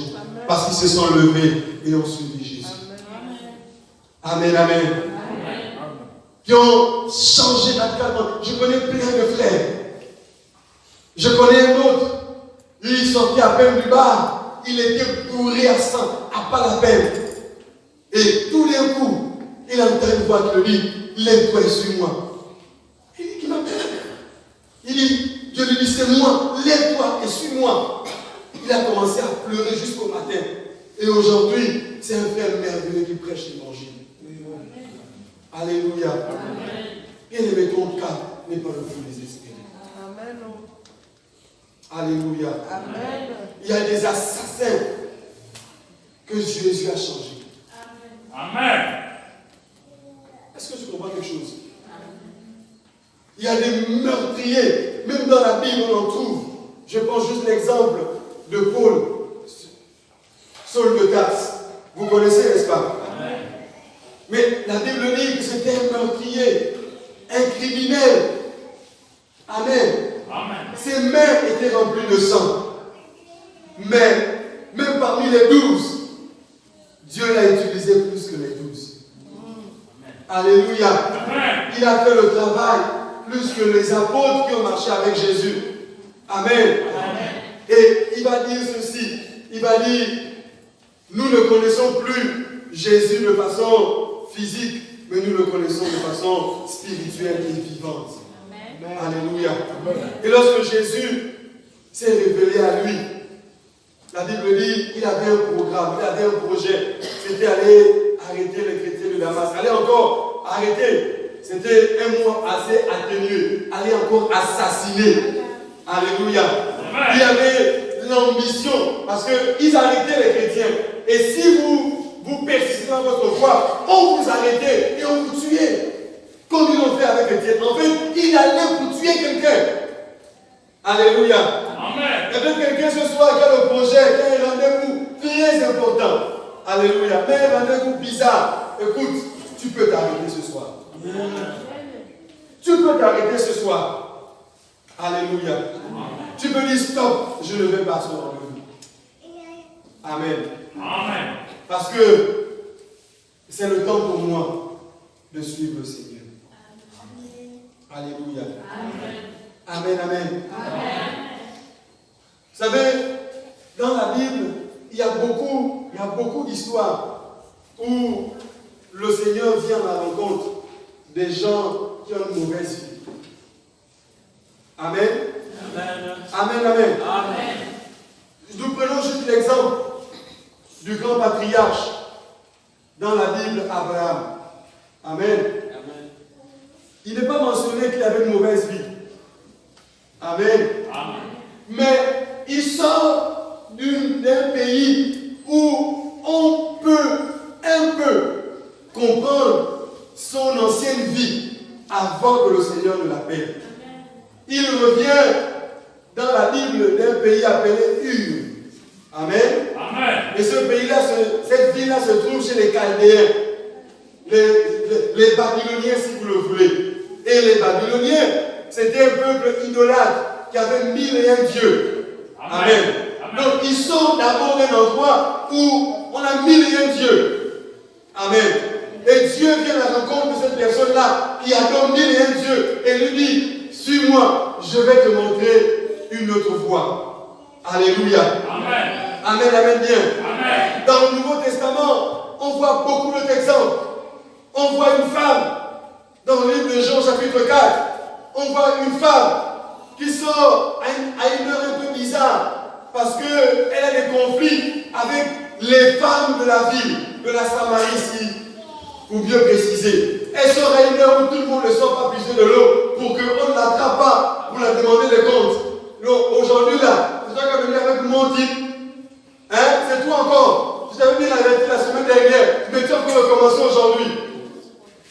parce qu'ils se sont levés et ont suivi Jésus. Amen, amen. Qui ont changé radicalement. Je connais plein de frères. Je connais un autre. Il sortait à peine du bar. Il était bourré à sang, à pas la peine. Et tout d'un coup, il entend une voix qui lui dit, lève-toi et suis-moi. Il dit, qui m'appelle? Il dit, je lui dis, c'est moi, lève-toi et suis-moi. Il a commencé à pleurer jusqu'au matin. Et aujourd'hui, c'est un frère merveilleux qui prêche l'évangile. Alléluia. Bien aimé, ton cas n'est pas le fruit des esprits. Alléluia. Amen. Il y a des assassins que Jésus a changés. Amen. Est-ce que tu comprends quelque chose? Il y a des meurtriers. Même dans la Bible, on en trouve. Je prends juste l'exemple de Paul, Saul de Tarse. Vous connaissez, n'est-ce pas? Mais la Bible dit que c'était un meurtrier, un criminel. Amen. Ses mains étaient remplies de sang. Mais, même parmi les 12, Dieu l'a utilisé plus que les 12. Alléluia. Il a fait le travail plus que les apôtres qui ont marché avec Jésus. Amen. Et il va dire ceci. Il va dire, nous ne connaissons plus Jésus de façon physique, mais nous le connaissons de façon spirituelle et vivante. Amen. Alléluia. Et lorsque Jésus s'est révélé à lui, la Bible dit qu'il avait un programme, il avait un projet. C'était aller arrêter les chrétiens de Damas. Aller encore arrêter. C'était un mot assez atténué. Aller encore assassiner. Alléluia. Il avait l'ambition, parce qu'ils arrêtaient les chrétiens. Et si vous persistez dans votre foi, on vous arrêtait et on vous tuait. Comme ils l'ont fait avec Étienne. En fait, il allait pour tuer quelqu'un. Alléluia. Amen. Et peut-être quelqu'un ce soir qui a le projet, qui a un rendez-vous très important. Alléluia. Mais un rendez-vous bizarre. Écoute, tu peux t'arrêter ce soir. Tu peux t'arrêter ce soir. Alléluia. Tu peux dire stop, je ne vais pas sur rendez-vous. Amen. Amen. Parce que c'est le temps pour moi de suivre le Seigneur. Alléluia. Amen, amen. Vous savez, dans la Bible, il y a beaucoup d'histoires où le Seigneur vient à la rencontre des gens qui ont une mauvaise vie. Amen. Amen, amen. Nous prenons juste l'exemple du grand patriarche dans la Bible, Abraham. Amen. Il n'est pas mentionné qu'il avait une mauvaise vie. Amen. Mais il sort d'un pays où on peut un peu comprendre son ancienne vie avant que le Seigneur ne l'appelle. Il revient dans la Bible d'un pays appelé Ur. Amen. Et ce pays-là, cette ville-là se trouve chez les Chaldéens, les Babyloniens si vous le voulez. Et les Babyloniens, c'était un peuple idolâtre qui avait 1001 dieux. Amen. Donc ils sont d'abord d'un endroit où on a 1001 dieux. Amen. Et Dieu vient à la rencontre de cette personne-là qui adore 1001 dieux et lui dit, suis-moi, je vais te montrer une autre voie. Alléluia. Amen. Amen, amen bien. Amen. Dans le Nouveau Testament, on voit beaucoup d'autres exemples. On voit une femme, dans le livre de Jean chapitre 4, on voit une femme qui sort à une heure un peu bizarre parce qu'elle a des conflits avec les femmes de la ville, de la Samarie ici, pour bien préciser. Elle sort à une heure où tout le monde ne sort pas puiser de l'eau pour qu'on ne l'attrape pas pour la demander des comptes. Aujourd'hui là, c'est toi qui as venu avec mon type. Hein? C'est toi encore. Je t'avais dit la vérité la semaine dernière, mais tu as encore recommencé aujourd'hui.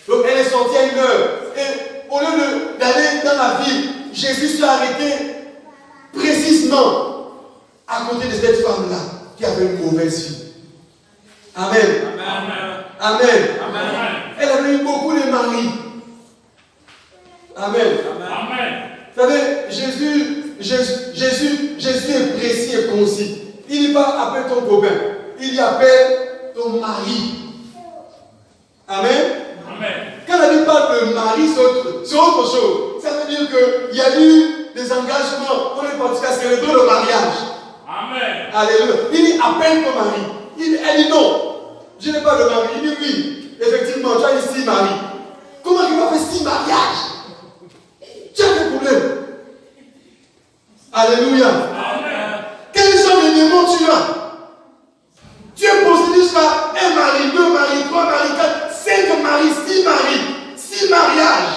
Donc elle est sortie à une heure. Et au lieu d'aller dans la ville, Jésus s'est arrêté précisément à côté de cette femme-là qui avait une mauvaise vie. Amen. Amen. Elle avait eu beaucoup de maris. Amen. Vous savez, Jésus est précis et concis. Il dit pas appelle ton copain. Il dit appelle ton mari. Amen. Quand la Bible parle de mari, c'est autre chose. Ça veut dire qu'il y a eu des engagements. On est parti à célébrer le mariage. Amen. Alléluia. Il dit appelle ton mari. Elle dit non. Je n'ai pas de mari. Il dit oui. Effectivement, tu as eu 6 maris. Comment tu vas faire 6 mariages? Tu as quel problème? Alléluia. Amen. Quels sont les démons tu as? Tu es possédé jusqu'à 1 mari, 2 maris, 3 maris, 4, 5 maris, 6 maris, 6 mariages.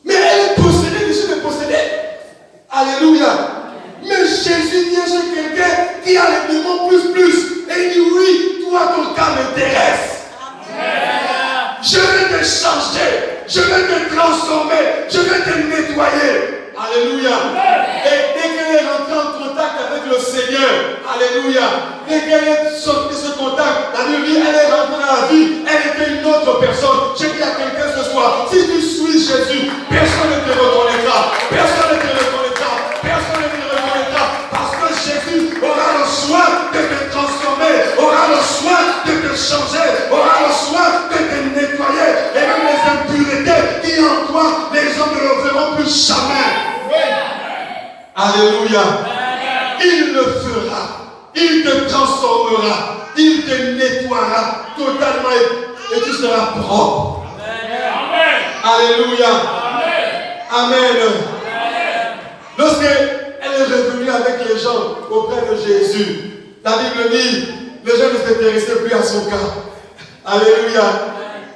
Mais elle est possédée, je suis possédée. Alléluia. Mais Jésus vient chez quelqu'un qui a les démons plus. Et il dit oui, toi ton cas m'intéresse. Je vais te changer, je vais te transformer, Alléluia. Et dès qu'elle est rentrée en contact avec le Seigneur, alléluia, dès qu'elle est sortie de ce contact, la Bible dit, elle est rentrée dans la vie, elle était une autre personne. Je dis à quelqu'un ce soir, si tu suis Jésus, personne ne te reconnaîtra, personne ne te reconnaîtra, personne ne te reconnaîtra, parce que Jésus aura le soin de te transformer, aura le soin de te changer, aura le soin de te nettoyer, et même les impuretés qui en toi, les gens ne le verront plus jamais. Alléluia. Il le fera. Il te transformera. Il te nettoiera totalement et tu seras propre. Alléluia. Amen. Lorsqu'elle est revenue avec les gens auprès de Jésus, la Bible dit, les gens ne s'intéressaient plus à son cas. Alléluia.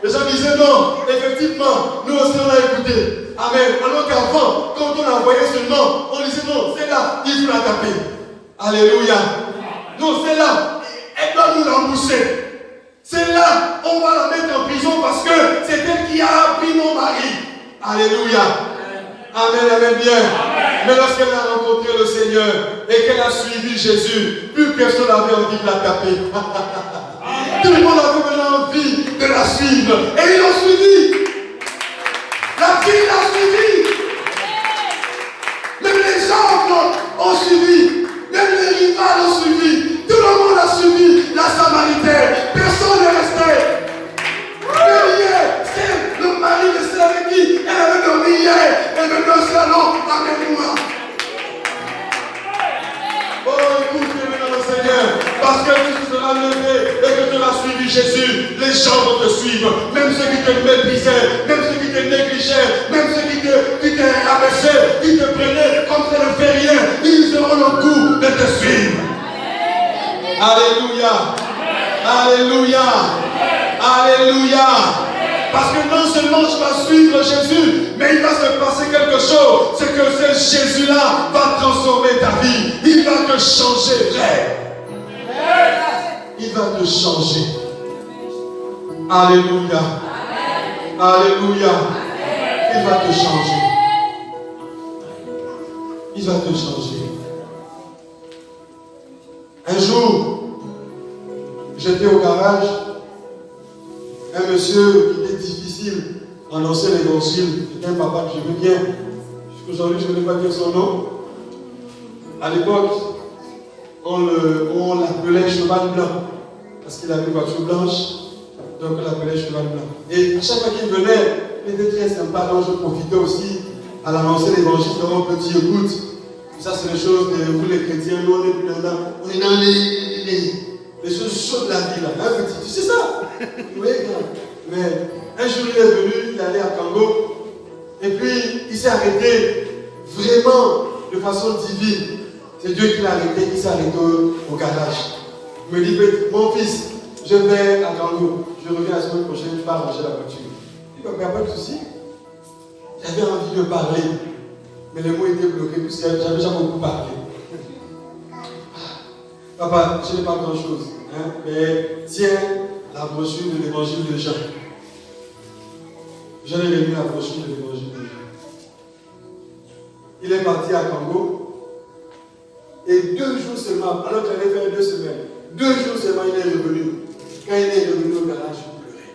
Les gens disaient non, effectivement, nous aussi on a écouté. Amen. Alors qu'avant, quand on envoyait seulement, on disait non, c'est là, il faut la taper. Alléluia. Non, c'est là, elle doit nous rembourser. C'est là, on va la mettre en prison parce que c'est elle qui a appris mon mari. Alléluia. Amen, amen, bien. Amen. Mais lorsqu'elle a rencontré le Seigneur et qu'elle a suivi Jésus, plus personne n'avait envie de la taper. Tout le monde avait maintenant envie de la suivre. Et ils l'ont suivi. La ville l'a suivi. Même les gens ont suivi. Même les rivales ont suivi. Tout le monde a suivi la Samaritaine. Personne n'est resté. Mais hier, c'est le mari de celle avec qui elle avait dormi hier. Elle venait au salon avec moi. Oh, écoute, maintenant, Seigneur, parce que tu seras levé et que tu auras suivi Jésus, les gens vont te suivre. Même ceux qui te méprisaient, même ceux qui te négligeaient, même ceux qui te rabaissaient, qui te prenaient comme ça ne fait rien, ils auront le goût de te suivre. Alléluia. Alléluia. Alléluia. Parce que non seulement je vais suivre Jésus, mais il va se passer quelque chose. C'est que ce Jésus-là va transformer ta vie. Il va te changer, frère. Il va te changer. Alléluia. Alléluia. Il va te changer. Il va te changer. Un jour, j'étais au garage. Un monsieur qui était difficile à annoncer l'évangile, c'était un papa que j'aimais bien. Jusqu'aujourd'hui, je ne vais pas dire son nom. À l'époque, on l'appelait cheval blanc, parce qu'il avait une voiture blanche, donc on l'appelait cheval blanc. Et à chaque fois qu'il venait, il était très sympa, donc je profitais aussi à l'annoncer l'évangile dans mon petit écoute. Ça, c'est les choses de vous les chrétiens, nous on est plus dedans. On est dans les choses chaudes de la vie là. Un petit, tu sais ça? Oui, mais un jour il est venu, il est allé à Congo, et puis il s'est arrêté vraiment de façon divine. C'est Dieu qui l'a arrêté, il s'est arrêté au garage. Il me dit, mon fils, je vais à Congo, je reviens la semaine prochaine, je vais arranger la voiture. Il n'y a pas de souci. J'avais envie de parler, mais les mots étaient bloqués, parce que j'avais déjà beaucoup parlé. Papa, je n'ai pas grand chose, hein, mais tiens la brochure de l'évangile de Jean. J'en ai remis la brochure de l'évangile de Jean. Il est parti à Congo, et 2 jours seulement, alors que j'allais faire 2 semaines, 2 jours seulement, il est revenu. Quand il est revenu au garage, je pleurais.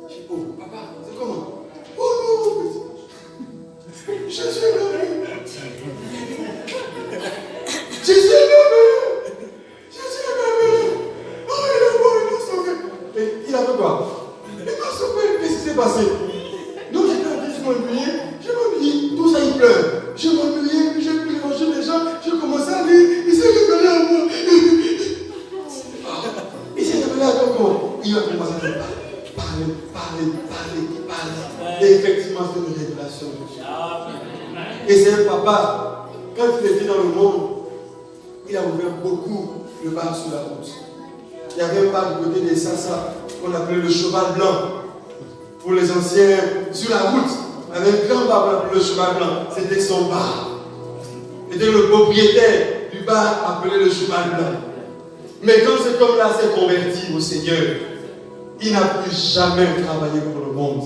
Je dis, oh, papa, c'est comment? Oh non, je suis revenu. Je suis revenu. Oh, il m'a sauvé. Et il a fait quoi? Il m'a sauvé. Qu'est-ce qui s'est passé? Donc j'étais en train de m'ennuyer. Tout ça il pleure. Je m'ennuyais, puis j'ai pris l'évangile des gens, j'ai commencé à lire, il s'est révélé à moi. Il s'est révélé à toi comment? Il a commencé à parler. Et effectivement, c'est une révélation de Dieu. Et c'est un papa, quand il était dans le monde, il a ouvert beaucoup le bar sur la route. Il y avait un bar du côté des Sassa qu'on appelait le cheval blanc. Pour les anciens, sur la route, il y avait un grand bar qu'on appelait le cheval blanc. C'était son bar. C'était le propriétaire du bar appelé le cheval blanc. Mais quand cet homme-là s'est converti au Seigneur, il n'a plus jamais travaillé pour le monde.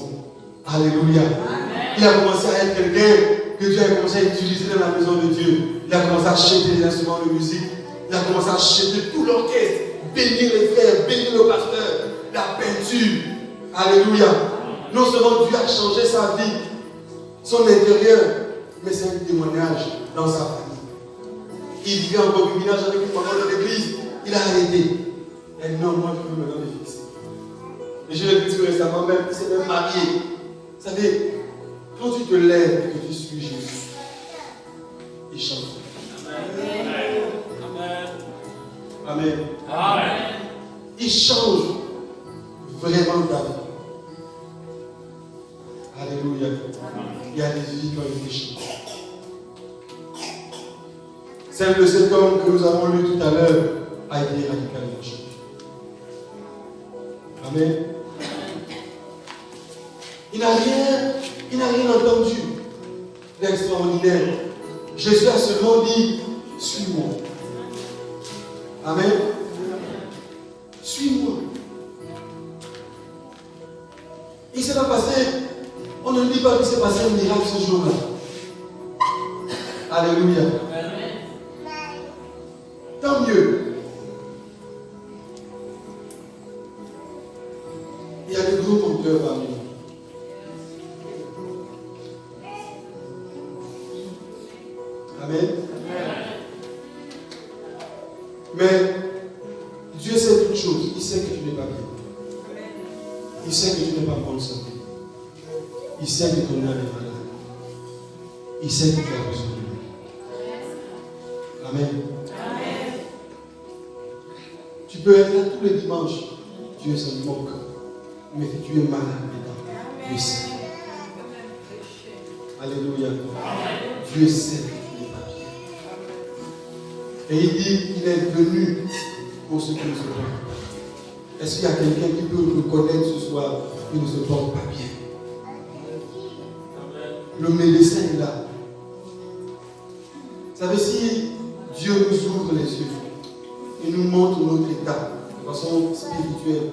Alléluia. Amen. Il a commencé à être quelqu'un que Dieu a commencé à utiliser dans la maison de Dieu. Il a commencé à acheter les instruments de musique. Il a commencé à acheter tout l'orchestre. Bénir les frères, bénir le pasteur. La peinture. Alléluia. Non seulement Dieu a changé sa vie, son intérieur, mais c'est un témoignage dans sa famille. Il vivait en concubinage avec une maman de l'église. Il a arrêté. Elle dit non, moi je veux maintenant me fixer. Et je l'ai dit tout récemment, même, il s'est même marié. Vous savez, quand tu te lèves et que tu suis Jésus, il change. Amen. Amen. Amen. Il change vraiment ta vie. Alléluia. Il y a des vies qui ont été changées. Celle de cet homme que nous avons lu tout à l'heure a été radicalement changée. Amen. Il n'a rien entendu d'extraordinaire. Jésus a seulement dit, suis-moi. Amen. Suis-moi. Il s'est pas passé, on ne dit pas qu'il s'est passé un miracle ce jour-là. Alléluia. Tant mieux. Il y a des gros compteurs parmi nous. Amen. Mais Dieu sait toute chose. Il sait que tu n'es pas bien. Il sait que tu n'es pas en bonne santé. Il sait que ton âme est malade. Il sait que tu as besoin de lui. Amen. Tu peux être là tous les dimanches. Dieu s'en moque. Mais tu es malade dedans. Dieu sait. Alléluia. Dieu sait que tu n'es pas bien. Et il dit qu'il est venu pour ceux qui ne se portent pas. Est-ce qu'il y a quelqu'un qui peut reconnaître ce soir qu'il ne se porte pas bien? Le médecin est là. Vous savez, si Dieu nous ouvre les yeux et nous montre notre état de façon spirituelle,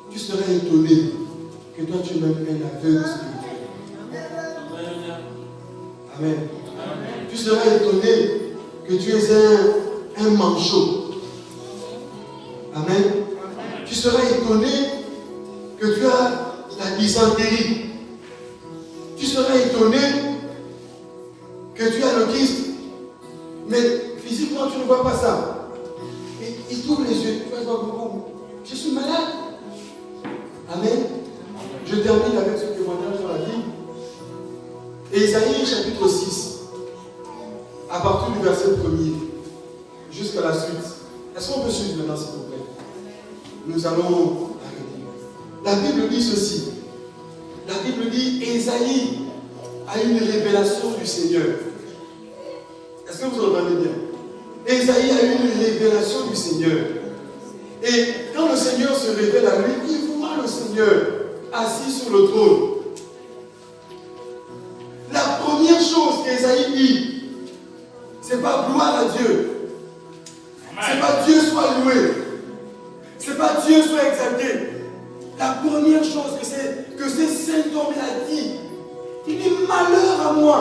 tu serais étonné que toi tu es même un aveugle spirituel. Amen. Tu serais étonné que tu es un manchot. Amen. Tu serais étonné que tu as la dysenterie. Tu serais étonné que tu as le kyste. Mais physiquement, tu ne vois pas ça. Et il t'ouvre les yeux. Tu vas voir beaucoup. Je suis malade. Amen. Je termine avec ce témoignage dans la Bible. Ésaïe chapitre 6. À partir du verset 1er jusqu'à la suite. Est-ce qu'on peut suivre maintenant, s'il vous plaît? Nous allons arrêter. La Bible dit ceci. La Bible dit Ésaïe a une révélation du Seigneur. Est-ce que vous entendez bien? Ésaïe a eu une révélation du Seigneur. Et quand le Seigneur se révèle à lui, il voit le Seigneur assis sur le trône. La première chose qu'Ésaïe dit, c'est pas gloire à Dieu. C'est pas Dieu soit loué. C'est pas Dieu soit exalté. La première chose que ce saint homme a dit, il dit malheur à moi.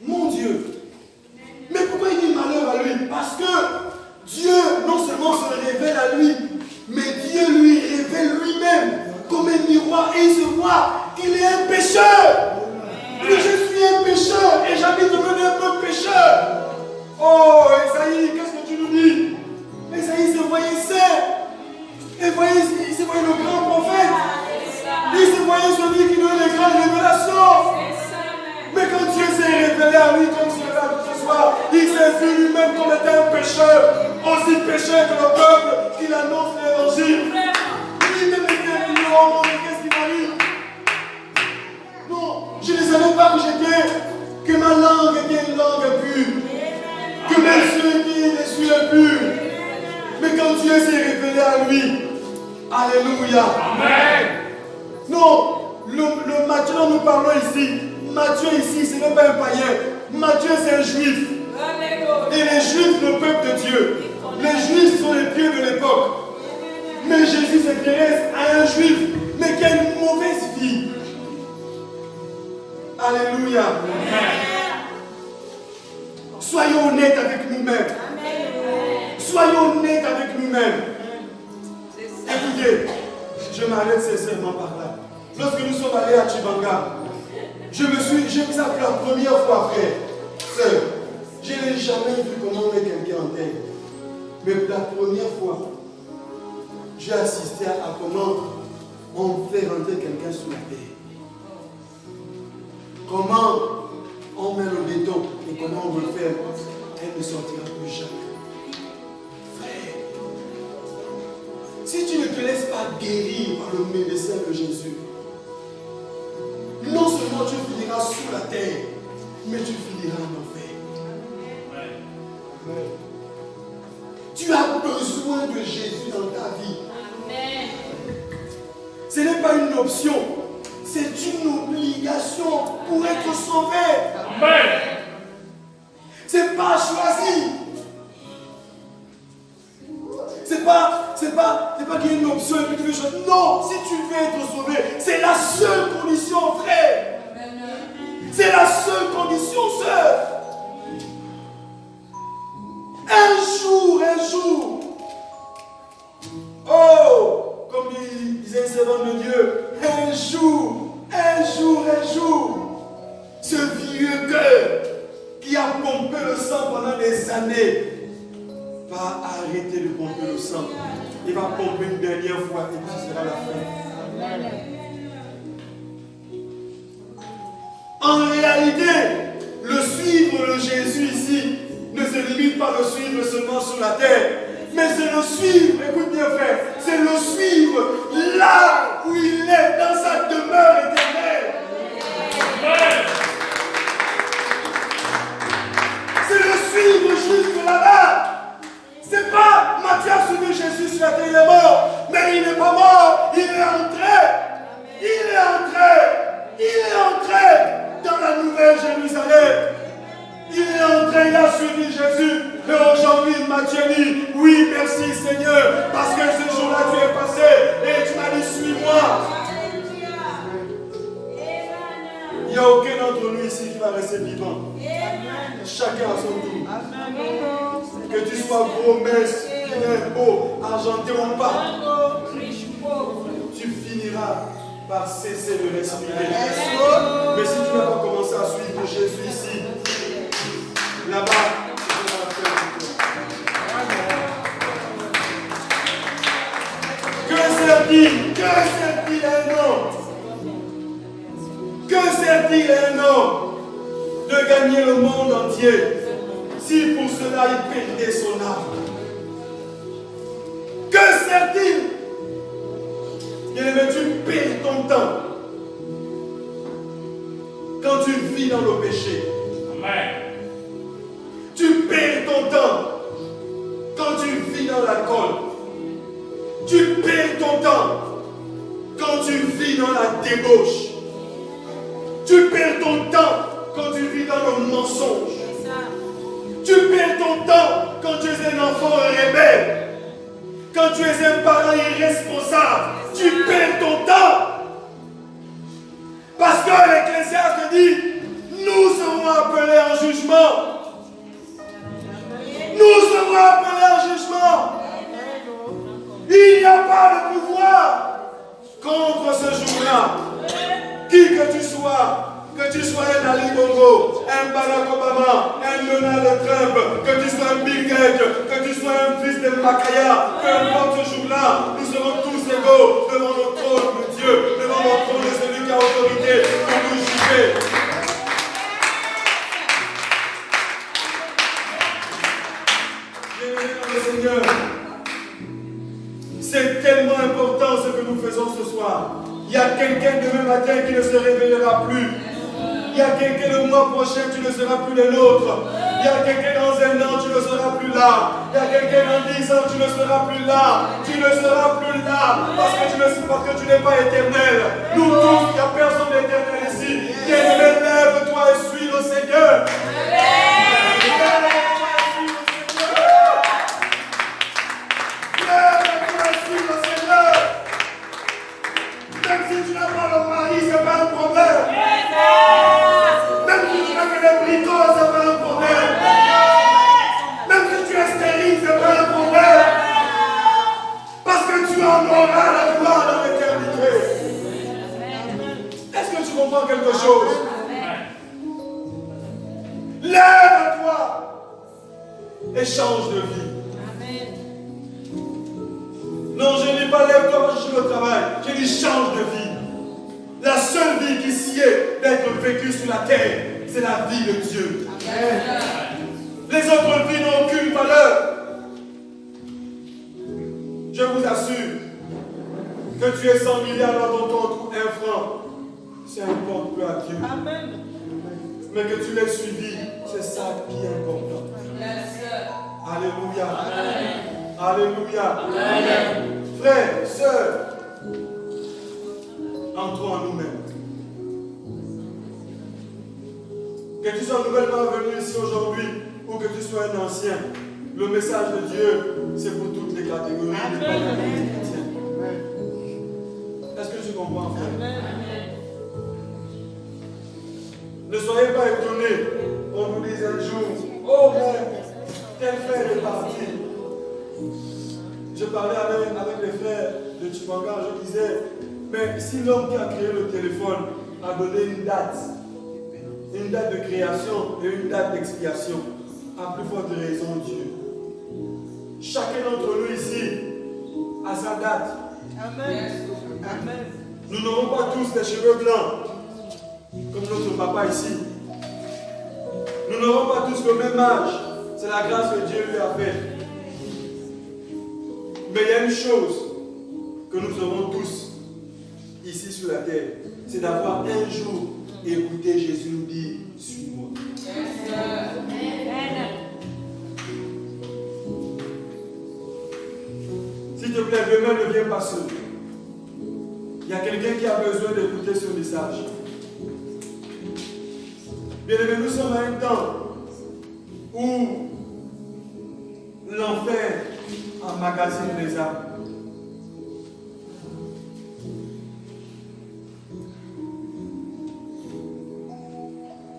Mon Dieu. Mais pourquoi il dit malheur à lui? Parce que Dieu non seulement se révèle à lui, mais Dieu lui révèle lui-même comme un miroir et il se voit qu'il est un pécheur. Il dit je suis un pécheur et j'habite au milieu d'un peuple pécheur. Oh Esaïe, qu'est-ce que tu nous dis? Esaïe se voyait saint. Et voyez, il se voyait le grand prophète. Il se voyait celui qui donnait les grandes révélations. Mais quand Dieu s'est révélé à lui comme c'est là ce soir, il s'est vu lui-même comme étant un pécheur, aussi pécheur que le peuple qu'il annonce l'évangile. Lui-même était ignorant, qu'est-ce qui m'arrive? Non, je ne savais pas que ma langue était une langue pure, que mes yeux étaient des yeux purs. Mais quand Dieu s'est révélé à lui, alléluia. Amen. Non, le Matthieu dont nous parlons ici, Matthieu ici, ce n'est pas un païen. Matthieu, c'est un juif. Et les juifs, le peuple de Dieu. Les juifs sont les pieux de l'époque. Mais Jésus s'intéresse à un juif, mais qui a une mauvaise vie. Alléluia. Soyons honnêtes avec nous-mêmes. Soyons honnêtes avec nous-mêmes. Écoutez, je m'arrête sincèrement par là. Lorsque nous sommes allés à Chibanga, j'ai vous appelé la première fois, frère, sœur. Je n'ai jamais vu comment on met quelqu'un en terre. Mais la première fois, j'ai assisté à comment on fait rentrer quelqu'un sous la terre. Comment on met le béton et comment on le fait, elle ne sortira plus jamais. Frère, si tu ne te laisses pas guérir par le médecin de Jésus, non seulement tu finiras sous la terre, mais tu finiras en enfer. Tu as besoin de Jésus dans ta vie. Amen. Ce n'est pas une option, c'est une obligation pour être sauvé. Amen. C'est pas choisi. C'est pas qu'il y a une option et puis tu veux choisir. Non, si tu veux être sauvé, c'est la seule condition, frère. C'est la seule condition, sœur. Un jour. Oh, comme disait un servant de Dieu, un jour, ce vieux cœur qui a pompé le sang pendant des années va arrêter de pomper le sang. Il va pomper une dernière fois et puis ce sera la fin. En réalité, le suivre de Jésus ici ne se limite pas à le suivre seulement sur la terre, mais c'est le suivre, écoute bien frère, c'est le suivre là où il est, dans sa demeure éternelle. C'est le suivre jusque là-bas. C'est pas Matthieu a suivi Jésus sur la terre, il est mort, mais il n'est pas mort, il est entré. Il est entré dans la nouvelle Jérusalem. Il est entré, il a suivi Jésus. Et aujourd'hui, Matthieu dit, oui, merci Seigneur, parce que ce jour-là, tu es passé et tu m'as dit, suis-moi. Il n'y a aucun d'entre nous ici qui va rester vivant. Chacun à son tour. Que tu sois gros, mince, vilain, beau, argenté ou pas, tu finiras par cesser de respirer. Mais si tu n'as pas commencé à suivre Jésus ici, là-bas, que sert-il à un homme? Que sert-il à un homme de gagner le monde entier si pour cela il perdait son âme? Que sert-il? Bien-aimé, tu perds ton temps quand tu vis dans le péché. Amen. Tu perds ton temps quand tu vis dans l'alcool. Tu perds ton temps quand tu vis dans la débauche. Tu perds ton temps quand tu vis dans le mensonge. Tu perds ton temps quand tu es un enfant rebelle. Quand tu es un parent irresponsable. Tu perds ton temps. Parce que l'Ecclésiaste dit, nous serons appelés en jugement. Nous serons appelés en jugement. Il n'y a pas de pouvoir contre ce jour-là. Qui que tu sois un Ali Bongo, un Barack Obama, un Donald Trump, que tu sois un Bill Gates, que tu sois un fils de Makaya, peu importe ce jour-là, nous serons tous égaux devant le trône de Dieu, devant le trône de celui qui a autorité pour nous juger. Seigneur, c'est tellement important ce que nous faisons ce soir. Il y a quelqu'un demain matin qui ne se réveillera plus. Il y a quelqu'un le mois prochain, tu ne seras plus le nôtre. Il y a quelqu'un dans un an, tu ne seras plus là. Il y a quelqu'un dans 10 ans, tu ne seras plus là. Tu ne seras plus là parce que tu n'es pas éternel. Nous tous, il n'y a personne d'éternel ici. Bien-aimé, lève-toi et suis le Seigneur. Même si tu n'as pas le mari, ce n'est pas un problème. comprends quelque chose? Lève-toi et change de vie. Non, je ne dis pas lève-toi, moi je suis au travail. Je dis change de vie. La seule vie qui sied d'être vécue sur la terre, c'est la vie de Dieu. Les autres vies n'ont aucune valeur. Je vous assure que tu aies 100 milliards dans ton compte ou 1 franc, ça importe peu à Dieu. Amen. Mais que tu l'aies suivi, c'est ça qui est important. Alléluia. Alléluia. Frères, sœurs, entrons en nous-mêmes. Que tu sois nouvellement venu ici aujourd'hui ou que tu sois un ancien, le message de Dieu, c'est pour toutes les catégories des chrétiens. Est-ce que tu comprends, frère? Ne soyez pas étonnés. On vous dise un jour, oh mais tel frère est parti. Je parlais avec les frères de Chimanga, je disais, mais si l'homme qui a créé le téléphone a donné une date de création et une date d'expiation, à plus forte raison Dieu. Chacun d'entre nous ici a sa date. Amen. Amen. Nous n'aurons pas tous des cheveux blancs, comme notre papa ici. Nous n'aurons pas tous le même âge. C'est la grâce que Dieu lui a faite. Mais il y a une chose que nous aurons tous ici sur la terre, c'est d'avoir un jour écouté Jésus nous dire, suis-moi. S'il te plaît, demain ne viens pas seul. Il y a quelqu'un qui a besoin d'écouter ce message. Bien aimé, nous sommes à un temps où l'enfer emmagasine les âmes.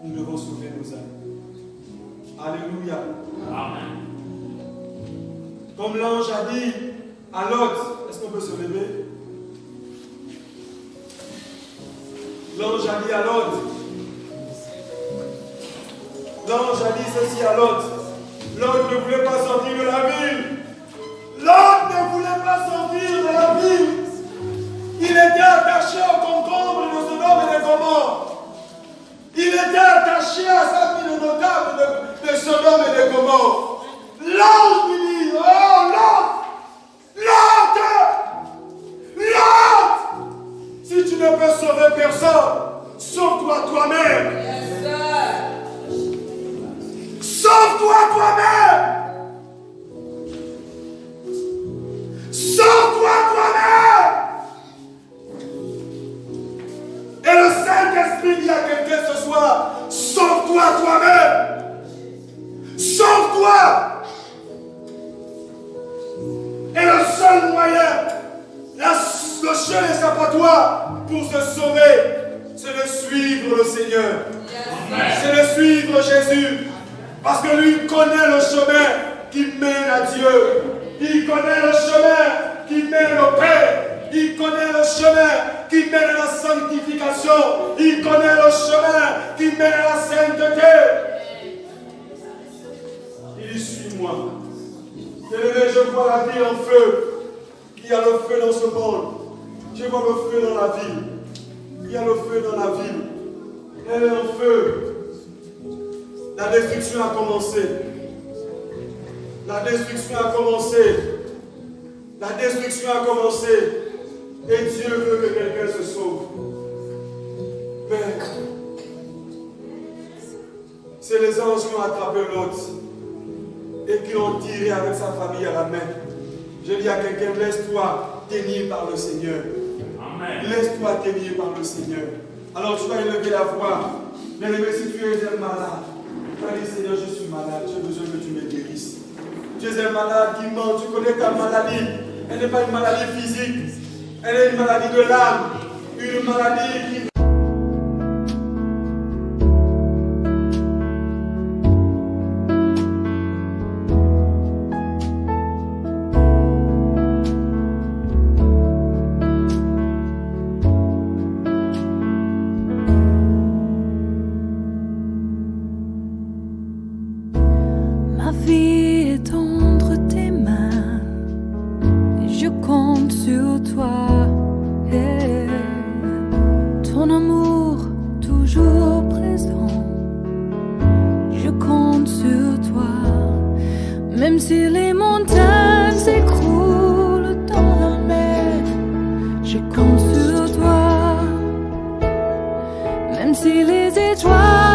Nous devons sauver nos âmes. Alléluia. Amen. Comme l'ange a dit à Lot, est-ce qu'on peut se lever? L'ange a dit à Lot, l'ange a dit ceci à Lot. Lot ne voulait pas sortir de la ville. Lot ne voulait pas sortir de la ville. Il était attaché au concombre de Sodome et de Gomorrhe. Il était attaché à sa ville notable de Sodome et de Gomorre. L'ange lui dit, oh Lot, Lot, Lot, si tu ne peux sauver personne, sauve-toi toi-même. Sauve-toi toi-même. Sauve-toi toi-même. Et le Saint-Esprit dit à quelqu'un ce soir, sauve-toi toi-même. Sauve-toi. Et le seul moyen, le seul échappatoire pour se sauver, c'est de suivre le Seigneur. C'est de suivre Jésus. Parce que lui connaît le chemin qui mène à Dieu. Il connaît le chemin qui mène au Père. Il connaît le chemin qui mène à la sanctification. Il connaît le chemin qui mène à la sainteté. Il dit, suis-moi. Bien-aimé, je vois la ville en feu. Il y a le feu dans ce monde. Je vois le feu dans la ville. Il y a le feu dans la ville. Elle est en feu. La destruction a commencé. La destruction a commencé. La destruction a commencé. Et Dieu veut que quelqu'un se sauve. Mais c'est les anges qui ont attrapé l'autre et qui l'ont tiré avec sa famille à la main. Je dis à quelqu'un, laisse-toi tenir par le Seigneur. Amen. Laisse-toi tenir par le Seigneur. Alors tu vas élever la voix. Bien aimé, si tu es un malade, tu vas dire, Seigneur, je suis malade, j'ai besoin que tu me guérisses. Tu es un malade qui ment, tu connais ta maladie. Elle n'est pas une maladie physique, elle est une maladie de l'âme, une maladie qui ton amour toujours présent. Je compte sur toi, même si les montagnes s'écroulent dans la mer. Je compte sur toi, même si les étoiles